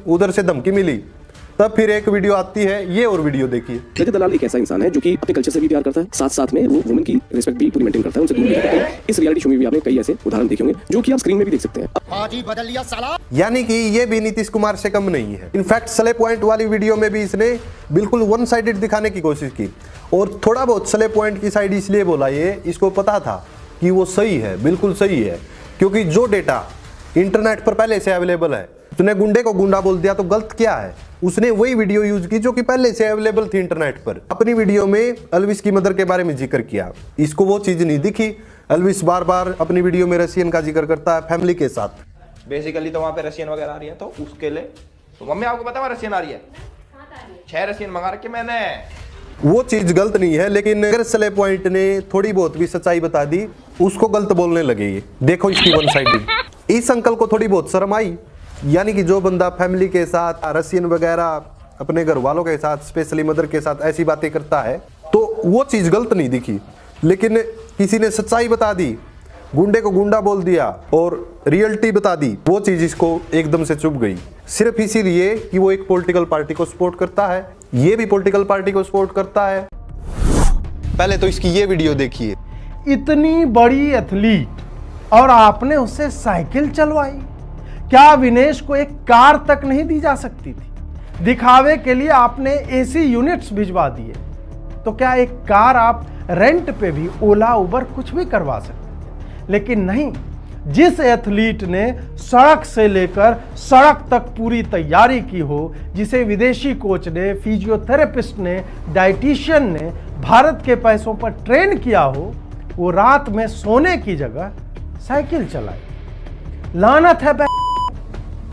उधर से धमकी मिली, तब फिर एक वीडियो आती है, ये और वीडियो देखिए। रजत दलाल एक ऐसा इंसान है जो कि अपने कल्चर से भी प्यार करता है, साथ साथ में वो वुमेन की रिस्पेक्ट भी पूरी मेंटेन करता है, उनसे दूर भी रहता है। इस रियलिटी शो में भी आपने कई ऐसे उदाहरण देखे होंगे जो कि आप स्क्रीन में भी देख सकते हैं। आज ही बदल लिया साला। यानी कि ये भी नीतीश कुमार से कम नहीं है। इनफैक्ट स्ले पॉइंट वाली वीडियो में भी इसने बिल्कुल वन साइडेड दिखाने की कोशिश की, और थोड़ा बहुत स्ले पॉइंट की साइड इसलिए बोला, ये इसको पता था कि वो सही है, बिल्कुल सही है, क्योंकि जो डेटा इंटरनेट पर पहले से अवेलेबल है। तूने गुंडे को गुंडा बोल दिया तो गलत क्या है? उसने वही वीडियो यूज की जो कि पहले से अवेलेबल थी इंटरनेट पर। अपनी वीडियो में एल्विस की मदर के बारे में जिक्र किया, इसको वो चीज नहीं दिखी। एल्विस बार बार अपनी वीडियो में रशियन का जिक्र करता है फैमिली के साथ। बेसिकली तो वहाँ पे रशियन वगैरह आ रही है, तो उसके लिए तो मम्मी आपको पता है रशियन आ रही है, 6 रशियन मंगा रखे मैंने। वो चीज गलत नहीं है, लेकिन अगर स्ले पॉइंट ने थोड़ी बहुत भी सच्चाई बता दी उसको गलत बोलने लगे। ये देखो इसकी वन साइड। इस अंकल को थोड़ी बहुत शर्म आई, यानी कि जो बंदा फैमिली के साथ रशियन वगैरह अपने घर वालों के साथ स्पेशली मदर के साथ ऐसी बातें करता है तो वो चीज गलत नहीं दिखी। लेकिन किसी ने सच्चाई बता दी, गुंडे को गुंडा बोल दिया और रियलिटी बता दी, वो चीज इसको एकदम से चुभ गई। सिर्फ इसीलिए कि वो एक पॉलिटिकल पार्टी को सपोर्ट करता है, ये भी पॉलिटिकल पार्टी को सपोर्ट करता है। पहले तो इसकी ये वीडियो देखिए। इतनी बड़ी एथलीट और आपने उससे साइकिल चलवाई, क्या विनेश को एक कार तक नहीं दी जा सकती थी? दिखावे के लिए आपने एसी यूनिट्स भिजवा दिए, तो क्या एक कार आप रेंट पे भी ओला उबर कुछ भी करवा सकते? लेकिन नहीं, जिस एथलीट ने सड़क से लेकर सड़क तक पूरी तैयारी की हो, जिसे विदेशी कोच ने, फिजियोथेरेपिस्ट ने, डाइटिशियन ने भारत के पैसों पर ट्रेन किया हो, वो रात में सोने की जगह साइकिल चलाई। लानत है।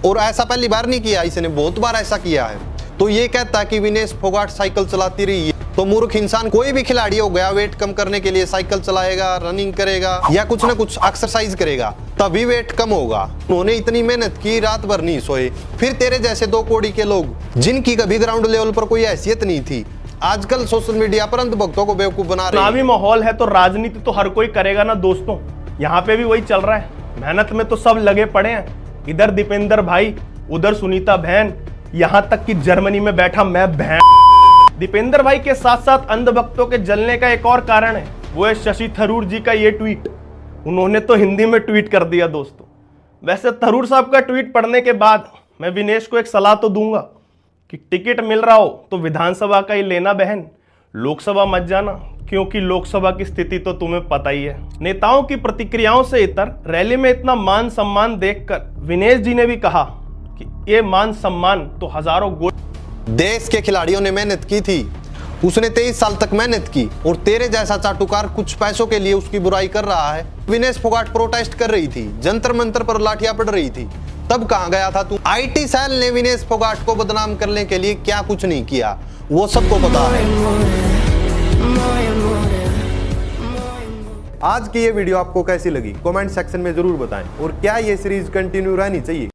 और ऐसा पहली बार नहीं किया, इसने बहुत बार ऐसा किया है। तो ये कहता है कि विनेश फोगाट साइकिल चलाती रही है, तो मूर्ख इंसान कोई भी खिलाड़ी हो गया वेट कम करने के लिए साइकिल चलाएगा, रनिंग करेगा या कुछ ना कुछ एक्सरसाइज करेगा, तभी वेट कम होगा। उन्होंने इतनी मेहनत की, रात भर नहीं सोए। फिर तेरे जैसे 2 कौड़ी के लोग जिनकी कभी ग्राउंड लेवल पर कोई हैसियत नहीं थी, आजकल सोशल मीडिया पर अंधभक्तों को बेवकूफ बना रहे हैं। चुनावी माहौल है तो राजनीति तो हर कोई करेगा ना दोस्तों। यहाँ पे भी वही चल रहा है, मेहनत में तो सब लगे पड़े हैं। इधर दीपेंद्र भाई, उधर सुनीता बहन, यहाँ तक कि जर्मनी में बैठा मैं बहन। दीपेंद्र भाई के साथ साथ अंधभक्तों के जलने का एक और कारण है, वो है शशि थरूर जी का ये ट्वीट। उन्होंने तो हिंदी में ट्वीट कर दिया दोस्तों। वैसे थरूर साहब का ट्वीट पढ़ने के बाद मैं विनेश को एक सलाह तो दूंगा कि टिकट मिल रहा हो तो विधानसभा का ही लेना बहन, लोकसभा मत जाना, क्योंकि लोकसभा की स्थिति तो तुम्हें पता ही है। नेताओं की प्रतिक्रियाओं से इतर रैली में इतना मान सम्मान देखकर विनेश जी ने भी कहा कि ये मान सम्मान तो हजारों देश के खिलाड़ियों ने मेहनत की थी, उसने 23 साल तक मेहनत की और तेरे जैसा चाटुकार कुछ पैसों के लिए उसकी बुराई कर रहा है। विनेश फोगाट प्रोटेस्ट कर रही थी, जंतर मंतर पर लाठियां पड़ रही थी, तब कहां गया था तू? आईटी सेल ने विनेश फोगाट को बदनाम करने के लिए क्या कुछ नहीं किया, वो सबको पता है। आज की ये वीडियो आपको कैसी लगी कमेंट सेक्शन में जरूर बताएं, और क्या ये सीरीज कंटिन्यू रहनी चाहिए?